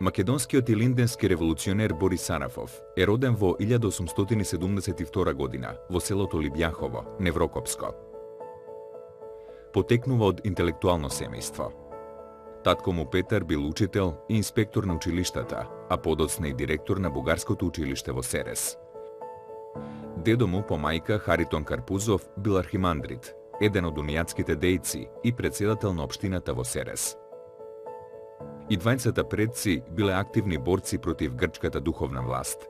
Македонскиот и линденски револуционер Борис Сарафов е роден во 1872 година во селото Либјахово, Неврокопско. Потекнува од интелектуално семејство. Татко му Петар бил учител и инспектор на училиштата, а подоцна и директор на бугарското училиште во Серес. Дедо му по мајка Харитон Карпузов бил архимандрит, еден од унијатските дејци и председател на општината во Серес. И двајцата предци биле активни борци против грчката духовна власт.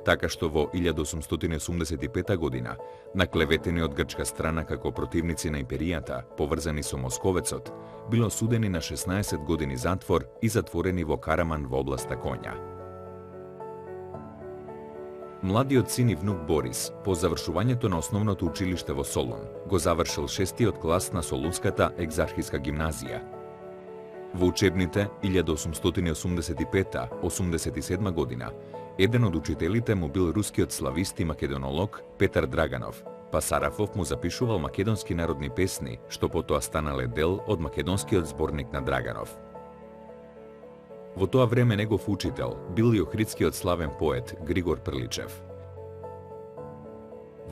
Така што во 1885 година, наклеветени од грчка страна како противници на империјата, поврзани со Московецот, било осудени на 16 години затвор и затворени во Караман во областа Конја. Младиот син и внук Борис, по завршувањето на основното училиште во Солун, го завршил 6-тиот клас на Солунската екзархиска гимназија. Во учебните 1885-87 година, еден од учителите му бил рускиот славист и македонолог Петар Драганов, па Сарафов му запишувал македонски народни песни, што потоа станале дел од македонскиот зборник на Драганов. Во тоа време негов учител бил и охридскиот славен поет Григор Прличев.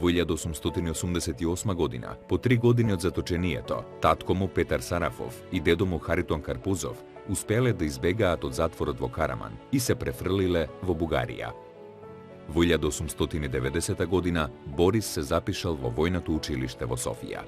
Во 1888 година, по 3 години од заточението, татко му Петар Сарафов и дедо му Харитон Карпузов успеале да избегаат од затворот во Караман и се префрлиле во Бугарија. Во 1890 година Борис се запишал во војното училиште во Софија.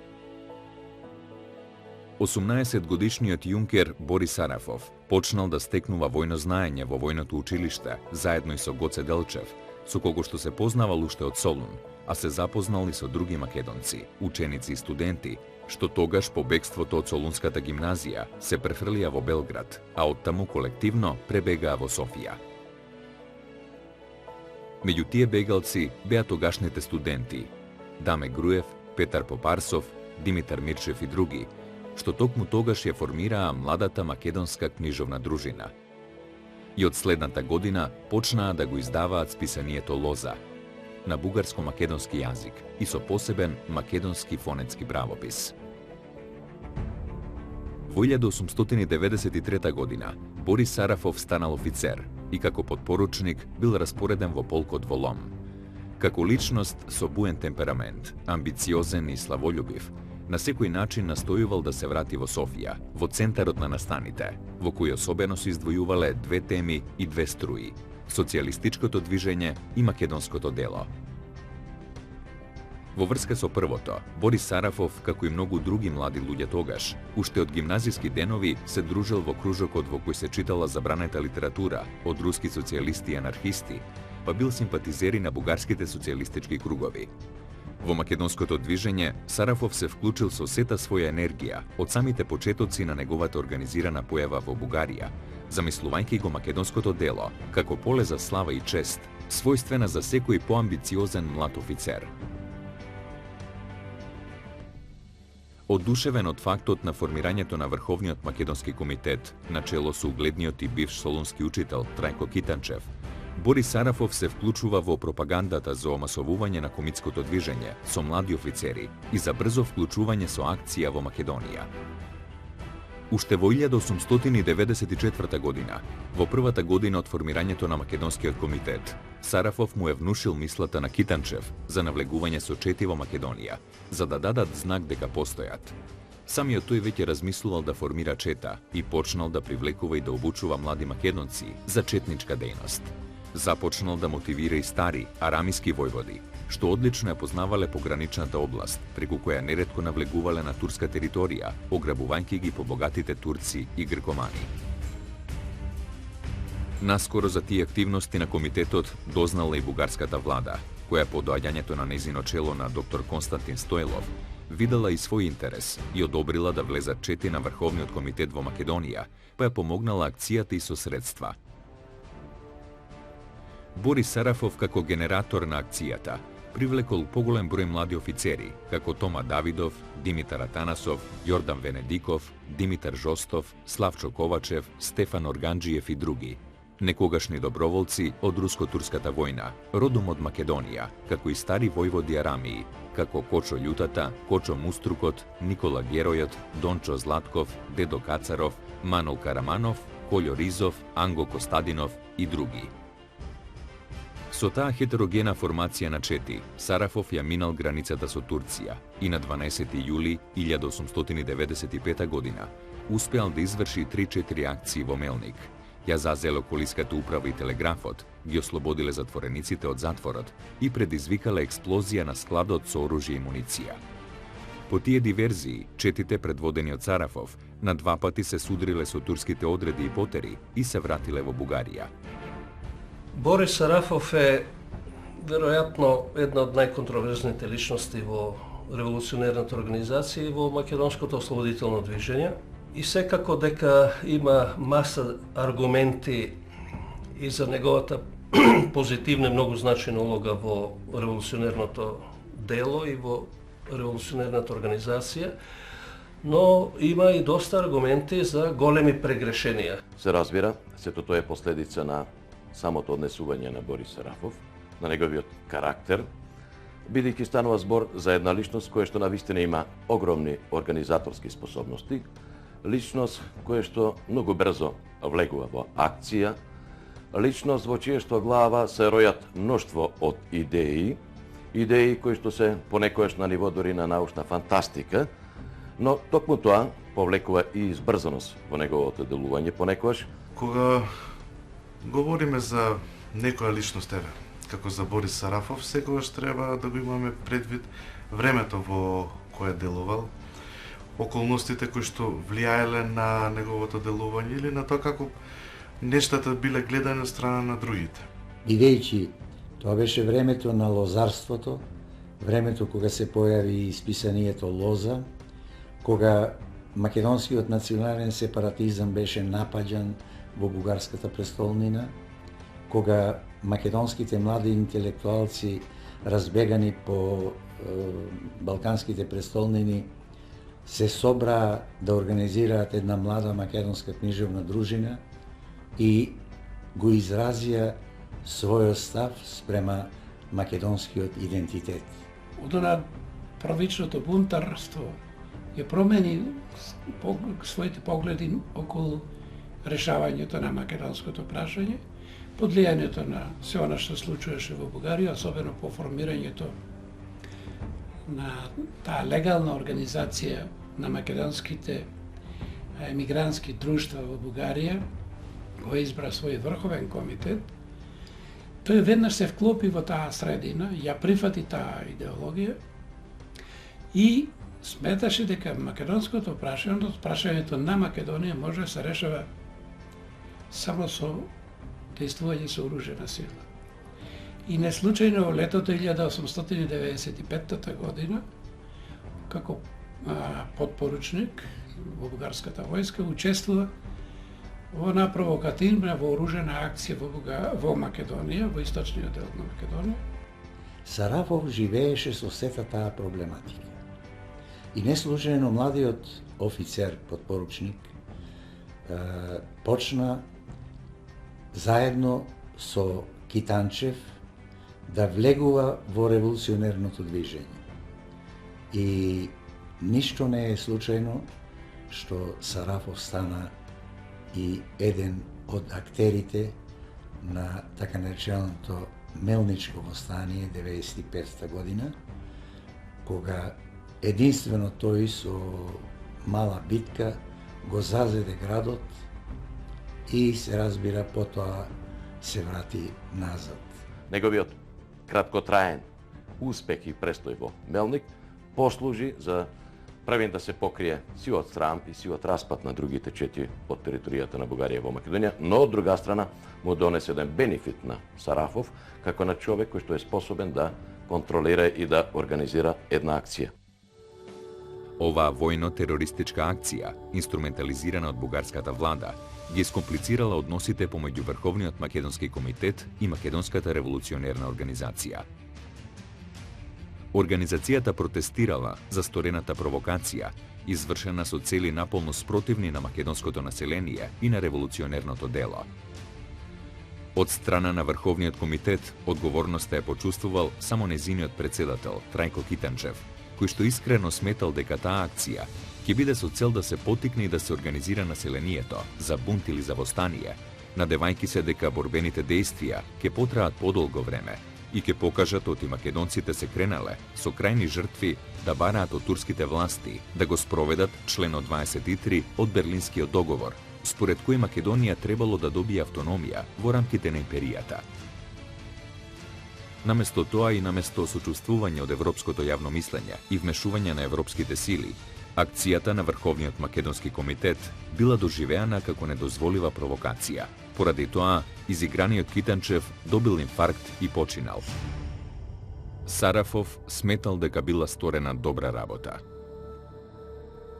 18-годишниот јункер Борис Сарафов почнал да стекнува војно знаење во војното училиште заедно и со Гоце Делчев, со кого што се познавал уште од Солун, а се запознал и со други македонци, ученици и студенти, што тогаш по бегството од Солунската гимназија се префрлија во Белград, а оттаму колективно пребегаа во Софија. Меѓу тие бегалци беа тогашните студенти Даме Груев, Петар Попарсов, Димитар Мирчев и други, што токму тогаш ја формираа младата македонска книжовна дружина. И од следната година почнаа да го издаваат списанието Лоза на бугарско-македонски јазик и со посебен македонски фонетски правопис. Во 1893 година Борис Сарафов станал офицер и како подпоручник бил распореден во полкот во Лом. Како личност со буен темперамент, амбициозен и славолюбив, на секој начин настојувал да се врати во Софија, во центарот на настаните, во кој особено се издвојувале две теми и две струи – социјалистичкото движење и македонското дело. Во врска со првото, Борис Сарафов, како и многу други млади луѓе тогаш, уште од гимназиски денови се дружил во кружокот во кој се читала забранета литература од руски социјалисти и анархисти, па бил симпатизери на бугарските социјалистички кругови. Во македонското движење, Сарафов се вклучил со сета своја енергија од самите почетоци на неговата организирана појава во Бугарија, замислувајќи го македонското дело како поле за слава и чест, својствена за секој поамбициозен млад офицер. Одушевен од фактот на формирањето на Врховниот македонски комитет, начело со угледниот и бивш солунски учител Трајко Китанчев, Борис Сарафов се вклучува во пропагандата за омасовување на комитското движење со млади офицери и за брзо вклучување со акција во Македонија. Уште во 1894 година, во првата година од формирањето на Македонскиот комитет, Сарафов му е внушил мислата на Китанчев за навлегување со чети во Македонија, за да дадат знак дека постојат. Самиот тој веќе размислувал да формира чета и почнал да привлекува и да обучува млади македонци за четничка дејност. Започнал да мотивира и стари, арамиски војводи, што одлично ја познавале пограничната област, преку која неретко навлегувале на турска територија, ограбувајќи ги побогатите турци и гркомани. Наскоро за тие активности на комитетот дознала и бугарската влада, која по доаѓањето на нејзино чело на доктор Константин Стојлов видела и свој интерес и одобрила да влезат чети на Врховниот комитет во Македонија, па ја помогнала акцијата и со средства. Борис Сарафов како генератор на акцијата привлекол поголем број млади офицери, како Тома Давидов, Димитар Атанасов, Јордан Венедиков, Димитар Жостов, Славчо Ковачев, Стефан Органџиев и други. Некогашни доброволци од руско-турската војна, родом од Македонија, како и стари војводи арамии, како Кочо Љутата, Кочо Муструкот, Никола Геројот, Дончо Златков, Дедо Кацаров, Манол Караманов, Колјо Ризов, Анго Костадинов и други. Со таа хетерогена формација на чети, Сарафов ја минал границата со Турција и на 12 јули 1895 година успеал да изврши 3-4 акции во Мелник. Ја зазел околиската управа и телеграфот, ги ослободиле затворениците од затворот и предизвикала експлозија на складот со оружје и муниција. По тие диверзии, четите предводени од Сарафов на 2 пати се судриле со турските одреди и потери и се вратиле во Бугарија. Борис Сарафов е веројатно една од најконтроверзните личности во револуционерната организација и во македонското ослободително движење. И секако дека има маса аргументи и за неговата позитивна многу значајна улога во револуционерното дело и во револуционерната организација, но има и доста аргументи за големи прегрешенија. Се разбира, сето тоа е последица на самото однесување на Борис Сарафов, на неговиот карактер, бидејќи станува збор за една личност која што навистина има огромни организаторски способности, личност која што многу брзо влегува во акција, личност во чија што глава се ројат мноштво од идеи кои што се понекогаш на ниво дори на научна фантастика, но токму тоа повлекува и избрзаност во неговото делување понекогаш. Кога говориме за некоја личност, како за Борис Сарафов, секогаш треба да го имаме предвид времето во кое делувал, околностите кои што влијаеле на неговото делување или на тоа како нештата биле гледани од страна на другите. Бидејќи тоа беше времето на лозарството, времето кога се појави исписанието Лоза, кога македонскиот национален сепаратизам беше напаѓан во бугарската престолнина, кога македонските млади интелектуалци разбегани по балканските престолнини се собраа да организираат една млада македонска книжевна дружина и го изразија својот став спрема македонскиот идентитет. Од она првичното бунтарство ја промени своите погледи околу решавањето на македонското прашање, под влијанието на се она што случуваше во Бугарија, особено по формирањето на таа легална организација на македонските емигрантски друштва во Бугарија, кој избра свој врховен комитет, тој веднаш се вклопи во таа средина, ја прифати таа идеологија и сметаше дека македонското прашањето на Македонија може да се решава само со действување со оружјена сила. И не случајно во летото 1895 година, како подпоручник во бугарската војска, учествува во една провокативна вооружена акција во Македонија, во источниот дел на Македонија. Сарафов живееше со сета таа проблематика. И не случајно младиот офицер, подпоручник, почна заедно со Китанчев да влегува во револуционерното движење. И ништо не е случајно што Сарафов стана и еден од актерите на така нареченото Мелничко востание 95 година, кога единствено тој со мала битка го зазеде градот и се разбира потоа се врати назад. Неговиот краткотраен успех и престој во Мелник послужи за првен да се покрие сивот срам и сивот распад на другите четири од територијата на Бугарија во Македонија, но од друга страна му донесе еден бенефит на Сарафов како на човек кој што е способен да контролира и да организира една акција. Оваа војно-терористичка акција, инструментализирана од бугарската влада, ги скомплицирала односите помеѓу Врховниот македонски комитет и Македонската револуционерна организација. Организацијата протестирала за сторената провокација, извршена со цели наполно спротивни на македонското население и на револуционерното дело. Од страна на Врховниот комитет, одговорноста е почувствувал само незиниот председател, Трајко Китанчев, кој што искрено сметал дека таа акција ќе биде со цел да се потикне и да се организира населението за бунт или за востание, надевајќи се дека борбените дејствија ќе потраат подолго време и ќе покажат оти македонците се кренале со крајни жртви да бараат од турските власти да го спроведат членот 23 од Берлинскиот договор, според кој Македонија требало да добие автономија во рамките на империјата. Наместо тоа и наместо сочувствување од европското јавно мислење и вмешување на европските сили, акцијата на Врховниот македонски комитет била доживеана како недозволива провокација. Поради тоа, изиграниот Китанчев добил инфаркт и починал. Сарафов сметал дека била сторена добра работа.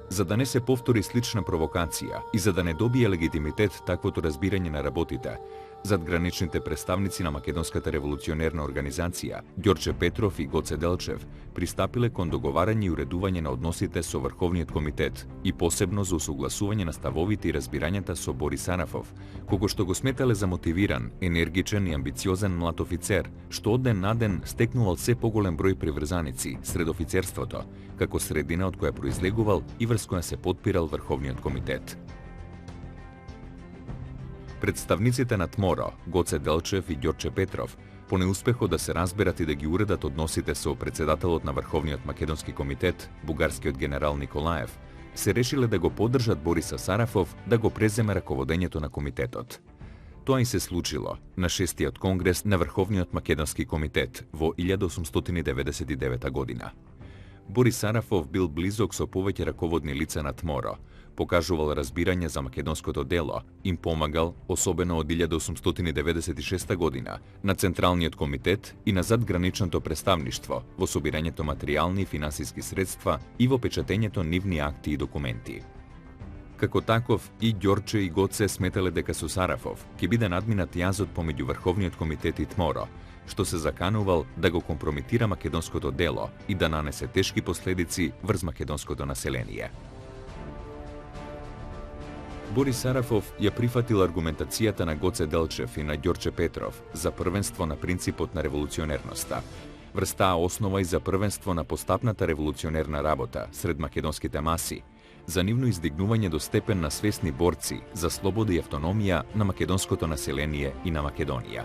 За да не се повтори слична провокација и за да не добие легитимитет таквото разбирање на работите, задграничните представници на Македонската револуционерна организација, Ѓорче Петров и Гоце Делчев, пристапиле кон договарање и уредување на односите со Врховниот комитет и посебно за усогласување на ставовите и разбирањата со Борис Сарафов, кого што го сметале за мотивиран, енергичен и амбициозен млад офицер, што од ден на ден стекнувал се поголем број приврзаници сред офицерството, како средина од која произлегувал и врз која се подпирал Врховниот комитет. Представниците на ТМОРО, Гоце Делчев и Ѓорче Петров, по неуспехот да се разберат и да ги уредат односите со председателот на Врховниот македонски комитет, бугарскиот генерал Николаев, се решиле да го поддржат Бориса Сарафов да го преземе раководењето на комитетот. Тоа и се случило на 6-тиот конгрес на Врховниот македонски комитет во 1899 година. Борис Сарафов бил близок со повеќе раководни лица на ТМОРО, покажувал разбирање за македонското дело, им помагал, особено од 1896 година, на Централниот комитет и на задграничното представништво во собирањето материјални и финансиски средства и во печатењето нивни акти и документи. Како таков, и Ѓорче и Гоце сметале дека со Сарафов ќе биде надминат јазот помеѓу Врховниот комитет и ТМОРО, што се заканувал да го компрометира македонското дело и да нанесе тешки последици врз македонското население. Борис Сарафов ја прифатил аргументацијата на Гоце Делчев и на Ѓорче Петров за првенство на принципот на револуционерноста, врз таа основа и за првенство на постапната револуционерна работа сред македонските маси, за нивно издигнување до степен на свесни борци за слобода и автономија на македонското население и на Македонија.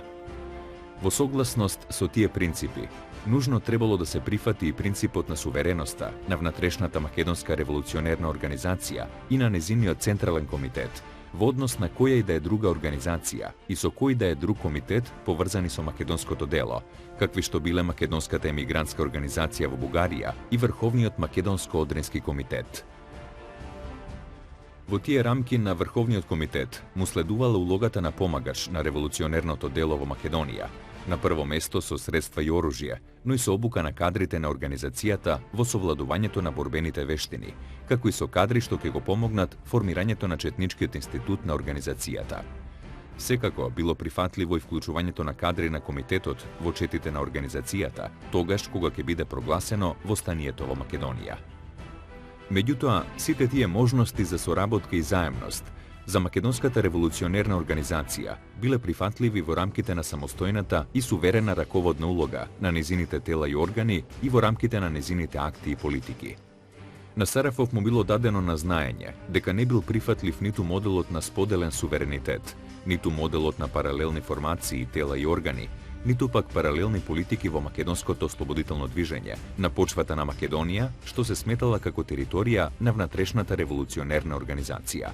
Во согласност со тие принципи, нужно требало да се прифати и принципот на сувереноста на внатрешната македонска револуционерна организација и на незиниот централен комитет, во однос на која и да е друга организација и со кој да е друг комитет поврзани со македонското дело, какви што биле Македонската емигрантска организација во Бугарија и Врховниот македонско-одрински комитет. Во тие рамки на Врховниот комитет му следувала улогата на помагач на револуционерното дело во Македонија, на прво место со средства и оружје, но и со обука на кадрите на организацијата во совладувањето на борбените вештини, како и со кадри што ќе го помогнат формирањето на четничкиот институт на организацијата. Секако било прифатливо и вклучувањето на кадри на комитетот во четите на организацијата, тогаш кога ќе биде прогласено востанието во Македонија. Меѓутоа, сите тие можности за соработка и заемност за Македонската револуционерна организација биле прифатливи во рамките на самостојната и суверена раководна улога на незините тела и органи и во рамките на незините акти и политики. На Сарафов му било дадено на знаење дека не бил прифатлив ниту моделот на споделен суверенитет, ниту моделот на паралелни формации, тела и органи, ниту пак паралелни политики во македонското ослободително движење на почвата на Македонија, што се сметала како територија на внатрешната револуционерна организација.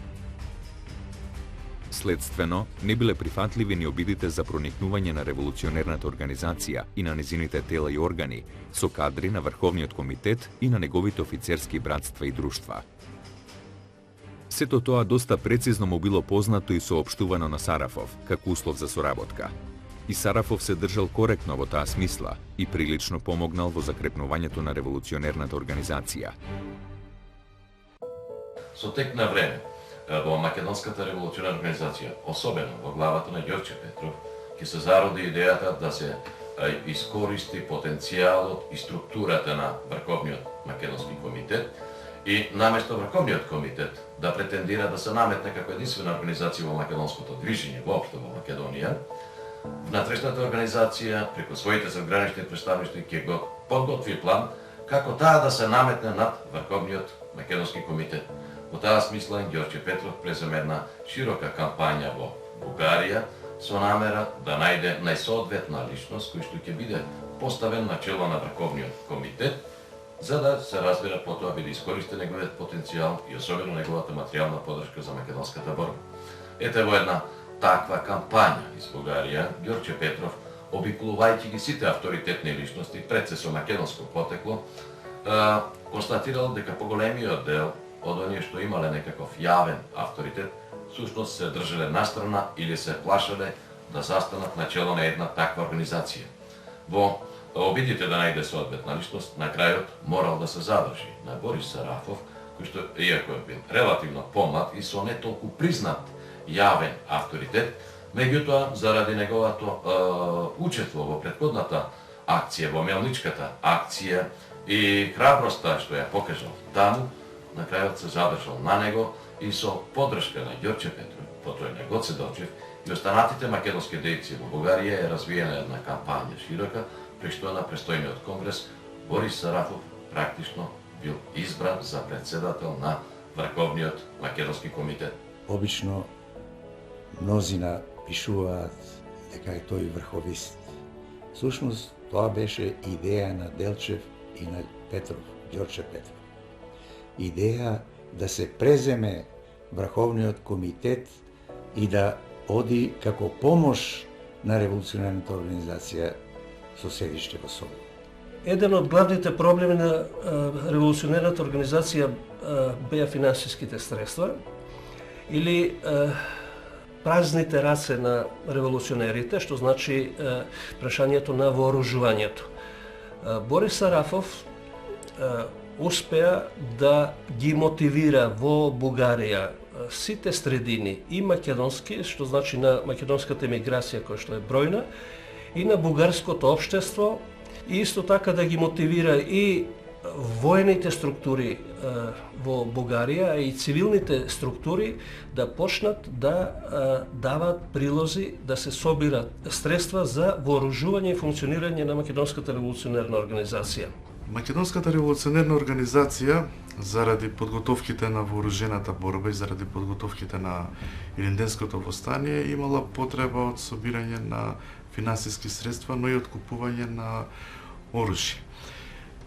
Следствено, не биле прифатливи ни обидите за проникнување на револуционерната организација и на незините тела и органи со кадри на Врховниот комитет и на неговите офицерски братства и друштва. Сето тоа доста прецизно му било познато и соопштувано на Сарафов како услов за соработка. И Сарафов се држал коректно во таа смисла и прилично помогнал во закрепнувањето на револуционерната организација. Со тек на време, во Македонската револуционерна организација, особено во главата на Ѓорче Петров, ќе се зароди идејата да се искористи потенцијалот и структурата на Врховниот македонски комитет и наместо Врховниот комитет да претендира да се наметне како единствена организација во македонското движење воопшто во Македонија, внатрешната организација преку своите задгранични представници ќе го подготви план како таа да се наметне над Врховниот Македонски комитет. Во таа смисла Ѓорче Петров преземе една широка кампања во Бугарија со намера да најде најсоодветна личност кој што ќе биде поставен на чело на Врховниот комитет, за да се разбира потоа биде искористен неговиот потенцијал и особено неговата материјална подршка за македонската борба. Ете во една таква кампања из Бугарија, Ѓорче Петров, обиколувајќи ги сите авторитетни личности, пред се со македонско потекло, констатирал дека поголемиот дел од оние што имале некаков јавен авторитет, всушност се држале настрана или се плашале да застанат на чело на една таква организација. Во обидите да најде соодветна личност, на крајот морал да се задржи на Борис Сарафов, кој што, иако е бил релативно помлад и со не толку признат јавен авторитет, меѓутоа, заради неговото учество во претходната акција, во Мелничката акција и храброста што ја покажал таму, на крајот се задржал на него и со подршка на Ѓорче Петров, потоа на Гоце Делчев и останатите македонски дејци во Бугарија е развиена една кампања широка, при што на престојниот конгрес Борис Сарафов практично бил избран за председател на Врховниот македонски комитет. Обично мнозина пишуваат дека е тој врховист. Всушност, тоа беше идеја на Делчев и на Петров, Ѓорче Петров. Идеја да се преземе Врховниот комитет и да оди како помош на револуционарната организација со седиште во Собор. Еден од главните проблеми на револуционерната организација беа финансиските средства или празните раце на револуционерите, што значи прашањето на вооружувањето. Борис Сарафов успеа да ги мотивира во Бугарија сите средини, и македонски, што значи на македонската емиграција која што е бројна, и на бугарското општество, и исто така да ги мотивира и воените структури во Бугарија и цивилните структури да почнат да дават прилози, да се собират средства за вооружување и функционирање на македонската револуционерна организација. Македонската револуционерна организација, заради подготовките на вооружената борба и заради подготовките на Илинденското востание, имала потреба од собирање на финансиски средства, но и од купување на оружје.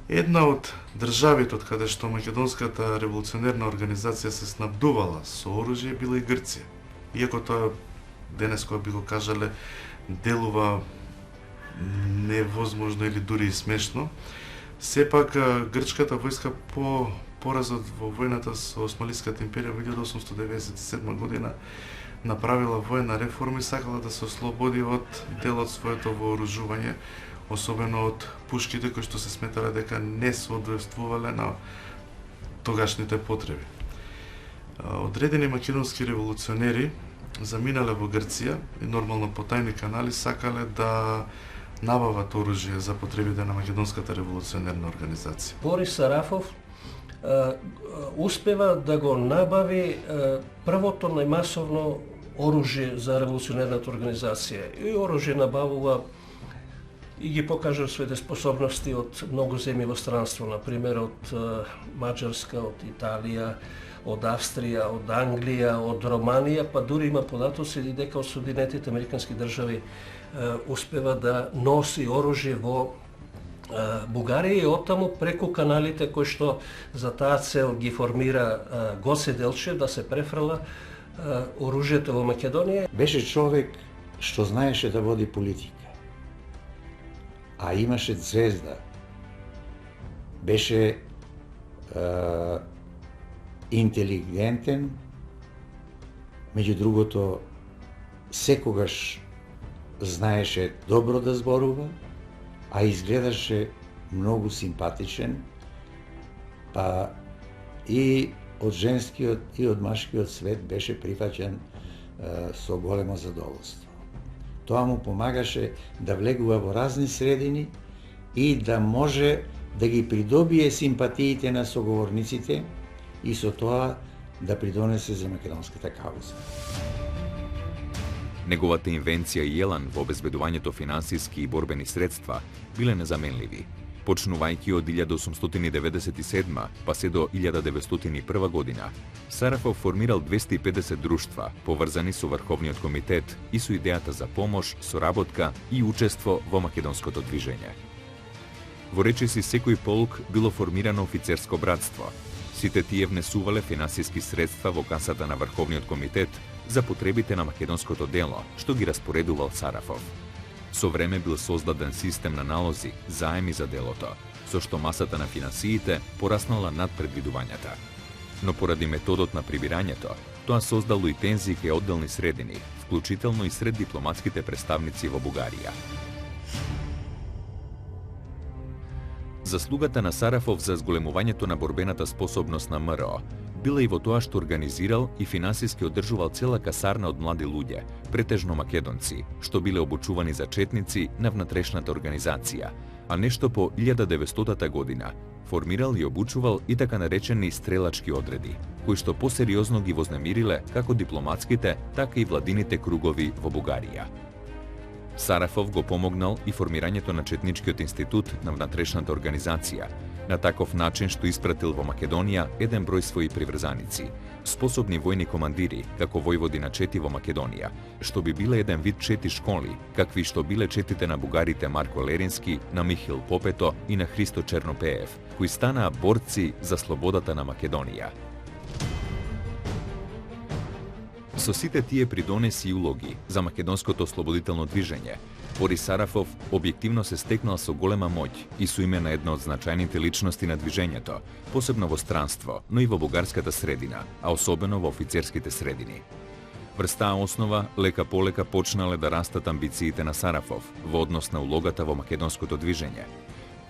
Една од државите од каде што Македонската револуционерна организација се снабдувала со оружје била и Грција. Иако тоа денес, кога би го кажале, делува невозможно или дури и смешно, сепак грчката војска по поразот во војната со Османлиската империја во 1897 година направила воена реформа и сакала да се ослободи од дел од своето вооружување, особено од пушките кои што се сметале дека не соодветствувале на тогашните потреби. Одредени македонски револуционери заминале во Грција и нормално по тајни канали сакале да набават оружје за потребите на Македонската револуционерна организација. Борис Сарафов успева да го набави првото најмасовно оружје за револуционерната организација. И оружје набавува и ги покажа своите способности од многу земји во странство, например од Маđарска, од Италија, од Австрија, од Англија, од Романија, па дури има податоци и дека од Соединетите американски држави успева да носи оружје во Бугарија и оттаму преку каналите кои што за таа цел ги формира Гоце Делчев да се префрла оружјето во Македонија. Беше човек што знаеше да води политика, а имаше звезда. Беше интелигентен, меѓу другото секогаш знаеше добро да зборува, а изгледаше многу симпатичен, па и од женскиот и од машкиот свет беше прифаќен со големо задоволство. Тоа му помагаше да влегува во разни средини и да може да ги придобие симпатиите на соговорниците и со тоа да придонесе за македонската кауза. Неговата инвенција и елан во обезбедувањето финансиски и борбени средства биле незаменливи. Почнувајќи од 1897 па се до 1901 година, Сарафов формирал 250 друштва, поврзани со Врховниот комитет и со идејата за помош, соработка и учество во македонското движење. Во речиси секој полк било формирано офицерско братство. Сите тие внесувале финансиски средства во касата на Врховниот комитет за потребите на македонското дело, што ги распоредувал Сарафов. Со време бил создаден систем на налози, заеми за делото, со што масата на финансиите пораснала над предвидувањата. Но поради методот на прибирањето, тоа создало и тензии кај одделни средини, вклучително и сред дипломатските представници во Бугарија. Заслугата на Сарафов за зголемувањето на борбената способност на МРО била и во тоа што организирал и финансиски одржувал цела касарна од млади луѓе, претежно македонци, што биле обучувани за четници на внатрешната организација, а нешто по 1900 година формирал и обучувал и така наречени стрелачки одреди, кои што посериозно ги вознемириле како дипломатските, така и владините кругови во Бугарија. Сарафов го помогнал и формирањето на Четничкиот институт на внатрешната организација, на таков начин што испратил во Македонија еден број своји приврзаници, способни војни командири, како војводи на чети во Македонија, што би биле еден вид чети школи, какви што биле четите на бугарите Марко Лерински, на Михил Попето и на Христо Чернопеев, кои станаа борци за слободата на Македонија. Со сите тие придонеси и улоги за македонското ослободително движење, Борис Сарафов објективно се стекнал со голема моќ и со име на една од значајните личности на движењето, посебно во странство, но и во бугарската средина, а особено во офицерските средини. Врз таа основа, лека полека почнале да растат амбициите на Сарафов во однос на улогата во македонското движење.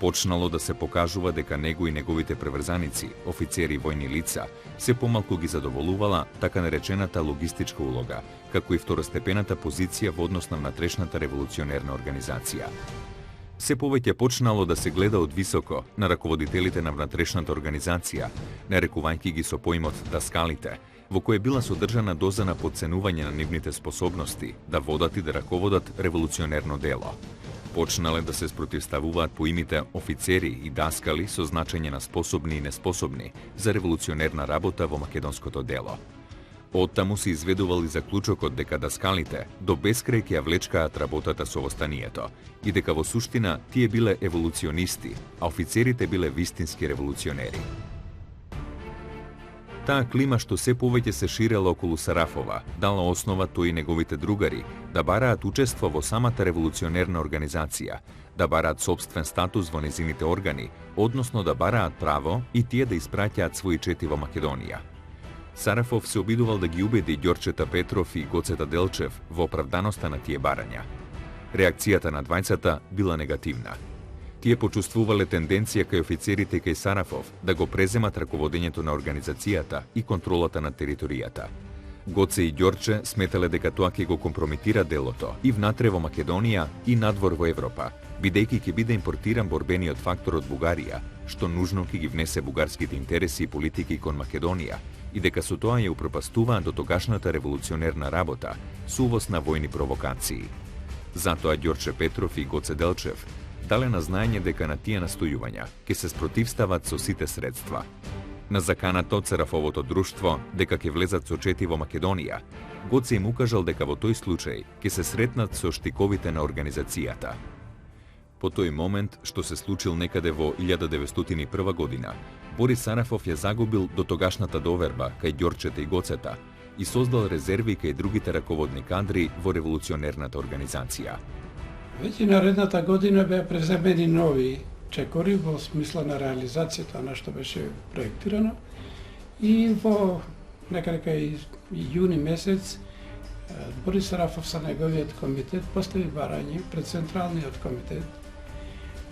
Почнало да се покажува дека него и неговите преврзаници, офицери и војни лица, се помалку ги задоволувала така наречената логистичка улога, како и второстепената позиција во однос на внатрешната револуционерна организација. Се повеќе почнало да се гледа од високо на раководителите на внатрешната организација, нарекувајќи ги со поимот даскалите, во кој била содржана доза на подценување на нивните способности да водат и да раководат револуционерно дело. Почнале да се спротивставуваат поимите офицери и даскали со значење на способни и неспособни за револуционерна работа во македонското дело. Оттаму се изведувал и заклучокот дека даскалите до бескрај ќе ја влечкаат работата со востанието и дека во суштина тие биле еволуционисти, а офицерите биле вистински револуционери. Таа клима што се повеќе се ширела околу Сарафова, дала основа тој и неговите другари да бараат учество во самата револуционерна организација, да бараат собствен статус во незините органи, односно да бараат право и тие да испраќаат своји чети во Македонија. Сарафов се обидувал да ги убеди Ѓорчета Петров и Гоцета Делчев во оправданоста на тие барања. Реакцијата на двајцата била негативна. Тие почувствувале тенденција кај офицерите и кај Сарафов да го преземат раководењето на организацијата и контролата на територијата. Гоце и Ѓорче сметале дека тоа ќе го компрометира делото и внатре во Македонија и надвор во Европа, бидејќи ќе биде импортиран борбениот фактор од Бугарија, што нужно ќе ги внесе бугарските интереси и политики кон Македонија, и дека со тоа ја упропастуваат до тогашната револуционерна работа со увоз на војни провокации. Затоа Ѓорче Петров и Гоце Делчев дале на знаење дека на тие настојувања ќе се спротивстават со сите средства. На заканата од Сарафовото друштво дека ќе влезат со чети во Македонија, Гоце им укажал дека во тој случај ќе се сретнат со штиковите на организацијата. По тој момент, што се случил некаде во 1901 година, Борис Сарафов ја загубил до тогашната доверба кај Ѓорчета и Гоцета и создал резерви кај другите раководни кадри во револуционерната организација. Веќе наредната година беа преземени нови чекори во смисла на реализацијата на што беше проектирано и во некаде кај јуни месец Борис Сарафов со неговиот комитет постави барање пред Централниот комитет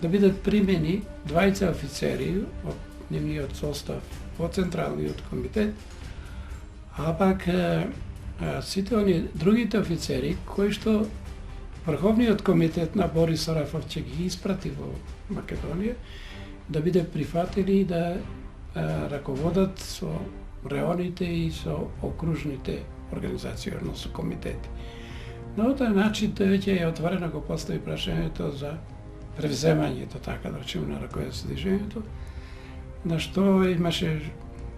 да бидат примени двајца офицери од нивниот состав во Централниот комитет, а пак сите они другите офицери кои што Врховниот комитет на Борис Сарафов ќе ги испрати во Македонија, да биде прифатени и да раководат со реоните и со окружните организации, односно комитети. На тој начин тој веќе е отворено го постави прашањето за превземањето, така да речем, на ръководството движењето, на што имаше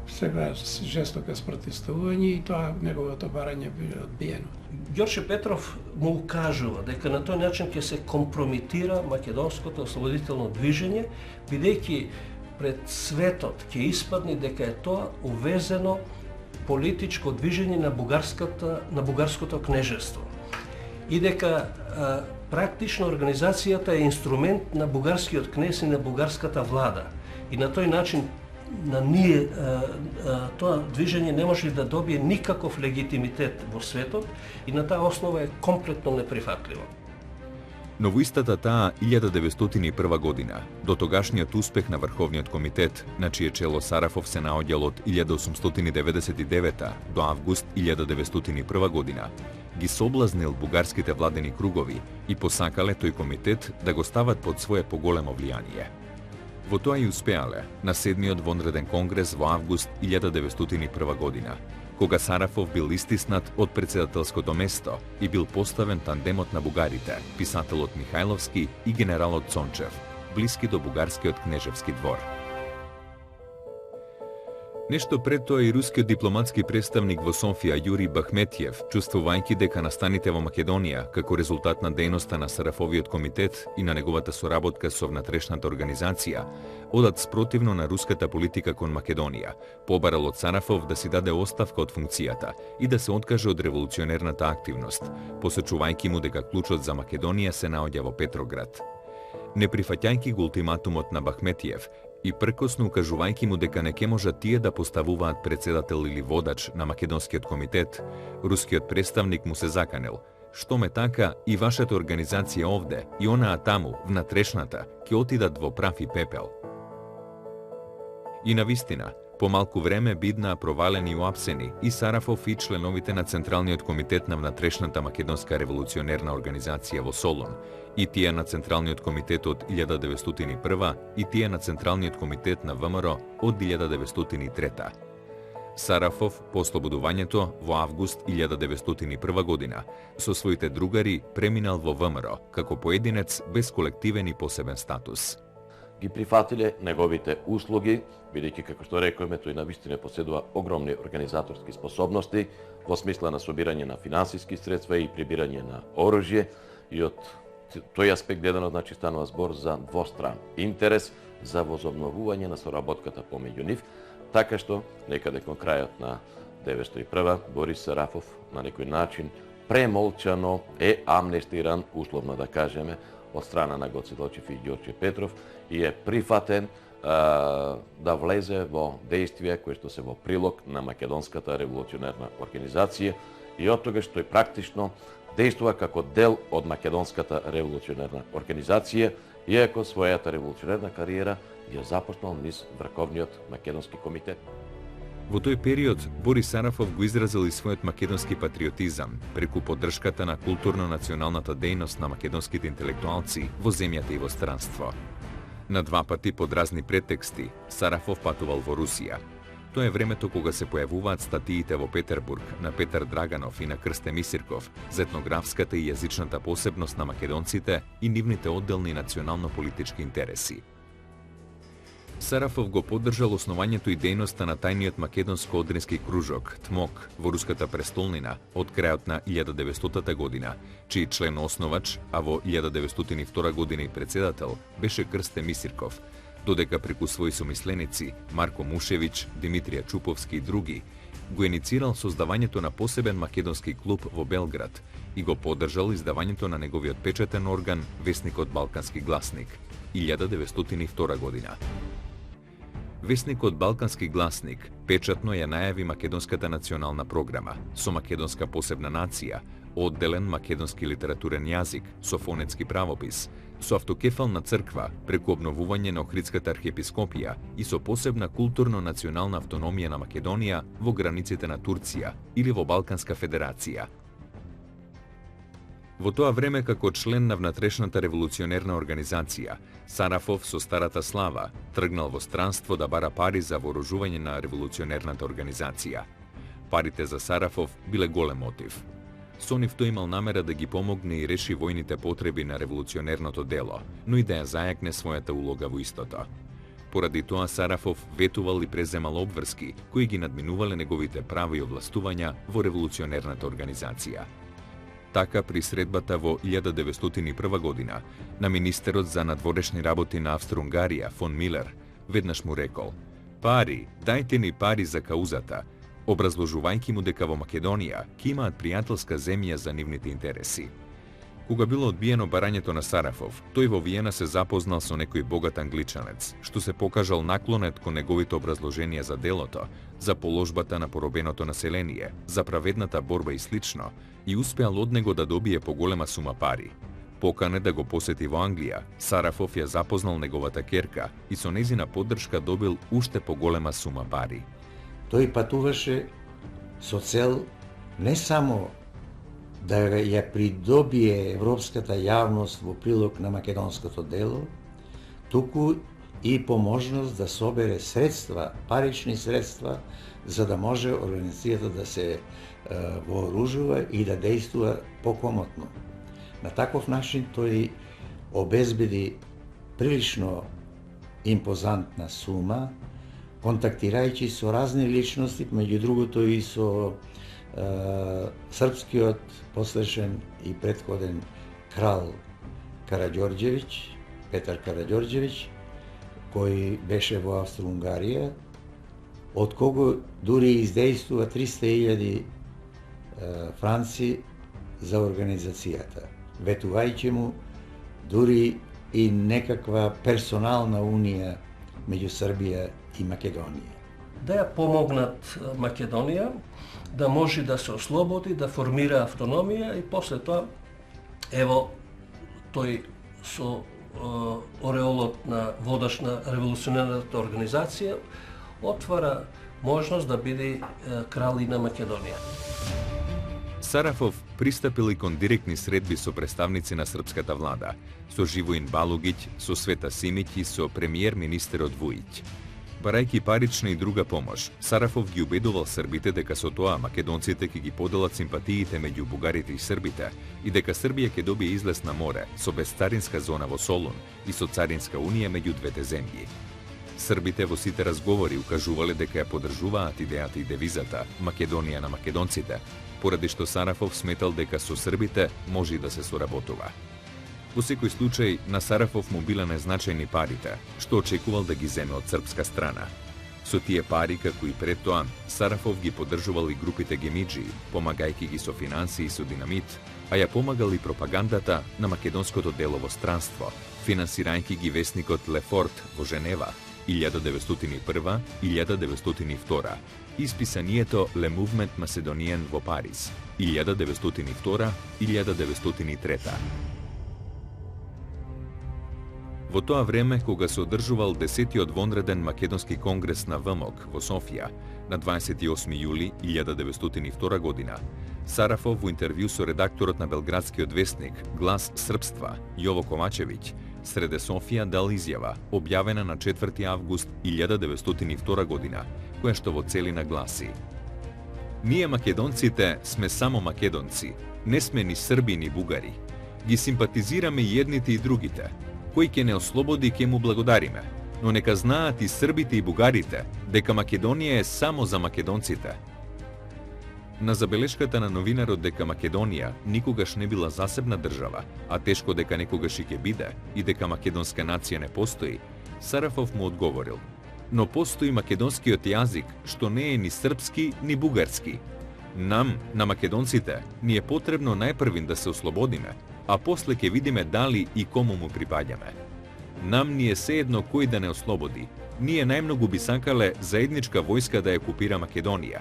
сега жестоко спротестување и тоа неговото барање било одбиено. Ѓорче Петров му укажува дека на тој начин ќе се компрометира македонското ослободително движење, бидејќи пред светот ќе испадне дека е тоа увезено политичко движење на бугарското кнежество и дека практично организацијата е инструмент на бугарскиот кнез и на бугарската влада. И на тој начин тоа движење не може да добие никаков легитимитет во светот и на таа основа е комплетно неприфатливо. Но во истата таа 1901 година, до тогашниот успех на Врховниот комитет, на чие чело Сарафов се наоѓал од 1899 до август 1901 година, ги соблазнил бугарските владени кругови и посакале тој комитет да го стават под свое поголемо влијание. Во тоа и успеале на 7-миот вонреден конгрес во август 1901 година, кога Сарафов бил истиснат од председателското место и бил поставен тандемот на бугарите, писателот Михајловски и генералот Цончев, блиски до бугарскиот кнежевски двор. Нешто пред тоа и рускиот дипломатски представник во Софија Јури Бахметиев, чувствувајќи дека настаните во Македонија како резултат на дејноста на Сарафовиот комитет и на неговата соработка со внатрешната организација, одат спротивно на руската политика кон Македонија, побарал од Сарафов да си даде оставка од функцијата и да се откаже од револуционерната активност, посочувајќи му дека клучот за Македонија се наоѓа во Петроград. Не прифаќајќи го ултиматумот на Бахметиев и пркосно укажувајќи му дека не ќе можат тие да поставуваат председател или водач на Македонскиот комитет, рускиот представник му се заканел: "Што ме така и вашата организација овде и онаа таму, внатрешната, ќе отидат во прав и пепел." И навистина, по малку време биднаа провалени и уапсени и Сарафов и членовите на Централниот комитет на внатрешната македонска револуционерна организација во Солун, и тие на Централниот комитет од 1901 и тие на Централниот комитет на ВМРО од 1903. Сарафов, по ослободувањето во август 1901 година, со своите другари преминал во ВМРО како поединец без колективен и посебен статус. Ги прифатиле неговите услуги, бидејќи, како што рекоме, тој навистина поседува огромни организаторски способности во смисла на собирање на финансиски средства и прибирање на оружје, и од тој аспект гледано, значи, станува збор за двостран интерес за возобновување на соработката помеѓу нив, така што некаде кон крајот на 1901 Борис Сарафов на некој начин премолчано е амнестиран, условно да кажеме, од страна на Гоце Делчев и Ѓорче Петров и е прифатен да влезе во дејствија кои што се во прилог на Македонската револуционерна организација и од тогаш тој практично дејствува како дел од Македонската револуционерна организација, иако својата револуционерна кариера ја започнал низ Врховниот македонски комитет. Во тој период Борис Сарафов го изразил и својот македонски патриотизам преку поддршката на културно-националната дејност на македонските интелектуалци во земјата и во странство. На два пати под разни претексти Сарафов патувал во Русија. Тоа е времето кога се појавуваат статиите во Петербург на Петар Драганов и на Крсте Мисирков за етнографската и јазичната посебност на македонците и нивните одделни национално-политички интереси. Сарафов го поддржал основањето и дејноста на тајниот македонско-одрински кружок ТМОК во руската престолнина од крајот на 1900 година, чиј член основач, а во 1902 година и председател, беше Крсте Мисирков, додека преку своји сомисленици Марко Мушевиќ, Димитрија Чуповски и други, го иницирал создавањето на посебен македонски клуб во Белград и го поддржал издавањето на неговиот печатен орган Весникот Балкански гласник 1902 година. Весникот Балкански гласник печатно ја најави македонската национална програма со македонска посебна нација, одделен македонски литературен јазик со фонетски правопис, со автокефална црква преку обновување на Охридската архиепископија и со посебна културно-национална автономија на Македонија во границите на Турција или во Балканска федерација. Во тоа време, како член на внатрешната револуционерна организација, Сарафов со старата слава тргнал во странство да бара пари за вооружување на револуционерната организација. Парите за Сарафов биле голем мотив. со нив тој имал намера да ги помогне и реши војните потреби на револуционерното дело, но и да ја зајакне својата улога во истото. Поради тоа Сарафов ветувал и преземал обврски кои ги надминувале неговите права и овластувања во револуционерната организација. Така, при средбата во 1901 година, на министерот за надворешни работи на Австро-Унгарија, фон Милер, веднаш му рекол: "Пари, дајте ни пари за каузата", образложувајќи му дека во Македонија ќе имаат пријателска земја за нивните интереси. Кога било одбиено барањето на Сарафов, тој во Виена се запознал со некој богат англичанец, што се покажал наклонет кон неговите образложенија за делото, за положбата на поробеното население, за праведната борба и слично, и успеал од него да добие поголема сума пари. Покане да го посети во Англија, Сарафов ја запознал неговата керка и со нејзина поддршка добил уште поголема сума пари. Тој патуваше со цел не само да ја придобие европската јавност во прилог на македонското дело, туку и по можност да собере средства, парични средства, за да може организацијата да се вооружува и да действува покомотно. На таков начин тој обезбеди прилично импозантна сума, контактирајќи со разни личности, меѓу другото и со српскиот последшен и претходен крал Караѓорđević, Петар Караѓорđević, кој беше во Австро-Унгарија, од кого дури издействува 300.000 франци за организацијата, ветувајќи му дури и некаква персонална унија меѓу Србија и Македонија. Да ја помогнат Македонија да може да се ослободи, да формира автономија и после тоа, ево, тој со ореолот на водач на револуционерната организација отвара можност да биде крал и на Македонија. Сарафов пристапил и кон директни средби со представници на српската влада, со Живоин Балугиќ, со Света Симиќ и со премиер-министерот Вујиќ. Барајќи парична и друга помош, Сарафов ги убедувал србите дека со тоа македонците ќе ги поделат симпатиите меѓу бугарите и србите и дека Србија ќе добие излез на море со безцаринска зона во Солун и со царинска унија меѓу двете земји. Србите во сите разговори укажувале дека ја поддржуваат идејата и девизата Македонија на македонците, поради што Сарафов сметал дека со србите може и да се соработува. Во секој случај, на Сарафов му биле незначајни парите, што очекувал да ги земе од српска страна. Со тие пари, како и пред тоа, Сарафов ги поддржувал и групите гемиджи, помагајќи ги со финанси и со динамит, а ја помагал и пропагандата на македонското дело во странство, финансирајќи ги весникот Лефорт во Женева 1901-1902 и списанието Le Mouvement Macedonien во Париз 1902-1903. Во тоа време, кога се одржувал 10-тиот вонреден македонски конгрес на ВМОК во Софија на 28 јули 1902 година, Сарафов во интервју со редакторот на белградскиот весник Глас Српства Јово Ковачевиќ среде Софија дал изјава, објавена на 4 август 1902 година, која што во целина гласи: "Ние македонците сме само македонци, не сме ни срби ни бугари. Ги симпатизираме и едните и другите. Кој ќе не ослободи, ќе му благодариме, но нека знаат и србите и бугарите дека Македонија е само за македонците." На забелешката на новинарот дека Македонија никогаш не била засебна држава, а тешко дека некогаш и ќе биде, и дека македонска нација не постои, Сарафов му одговорил: "Но постои македонскиот јазик, што не е ни српски, ни бугарски. Нам, на македонците, ни е потребно најпрвин да се ослободиме, а после ќе видиме дали и кому му припаѓаме. Нам ни е сеедно кој да не ослободи. Ние најмногу би сакале заедничка војска да ја купира Македонија."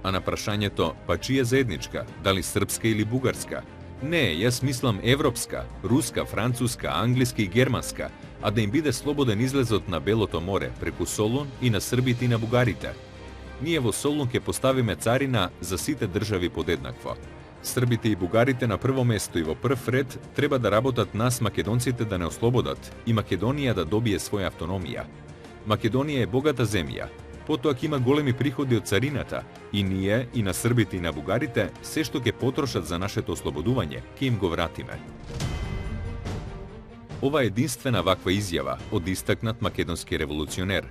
А на прашањето, па чија заедничка, дали српска или бугарска? Не, јас мислам европска, руска, француска, англиска и германска, а да им биде слободен излезот на Белото море преку Солун и на србите и на бугарите. Ние во Солун ќе поставиме царина за сите држави подеднакво. Србите и бугарите на прво место и во прв ред треба да работат нас македонците да не ослободат и Македонија да добие своја автономија. Македонија е богата земја. Потоа ќе има големи приходи од царината и ние, и на србите и на бугарите, се што ќе потрошат за нашето ослободување, ќе им го вратиме. Ова единствена ваква изјава од истакнат македонски револуционер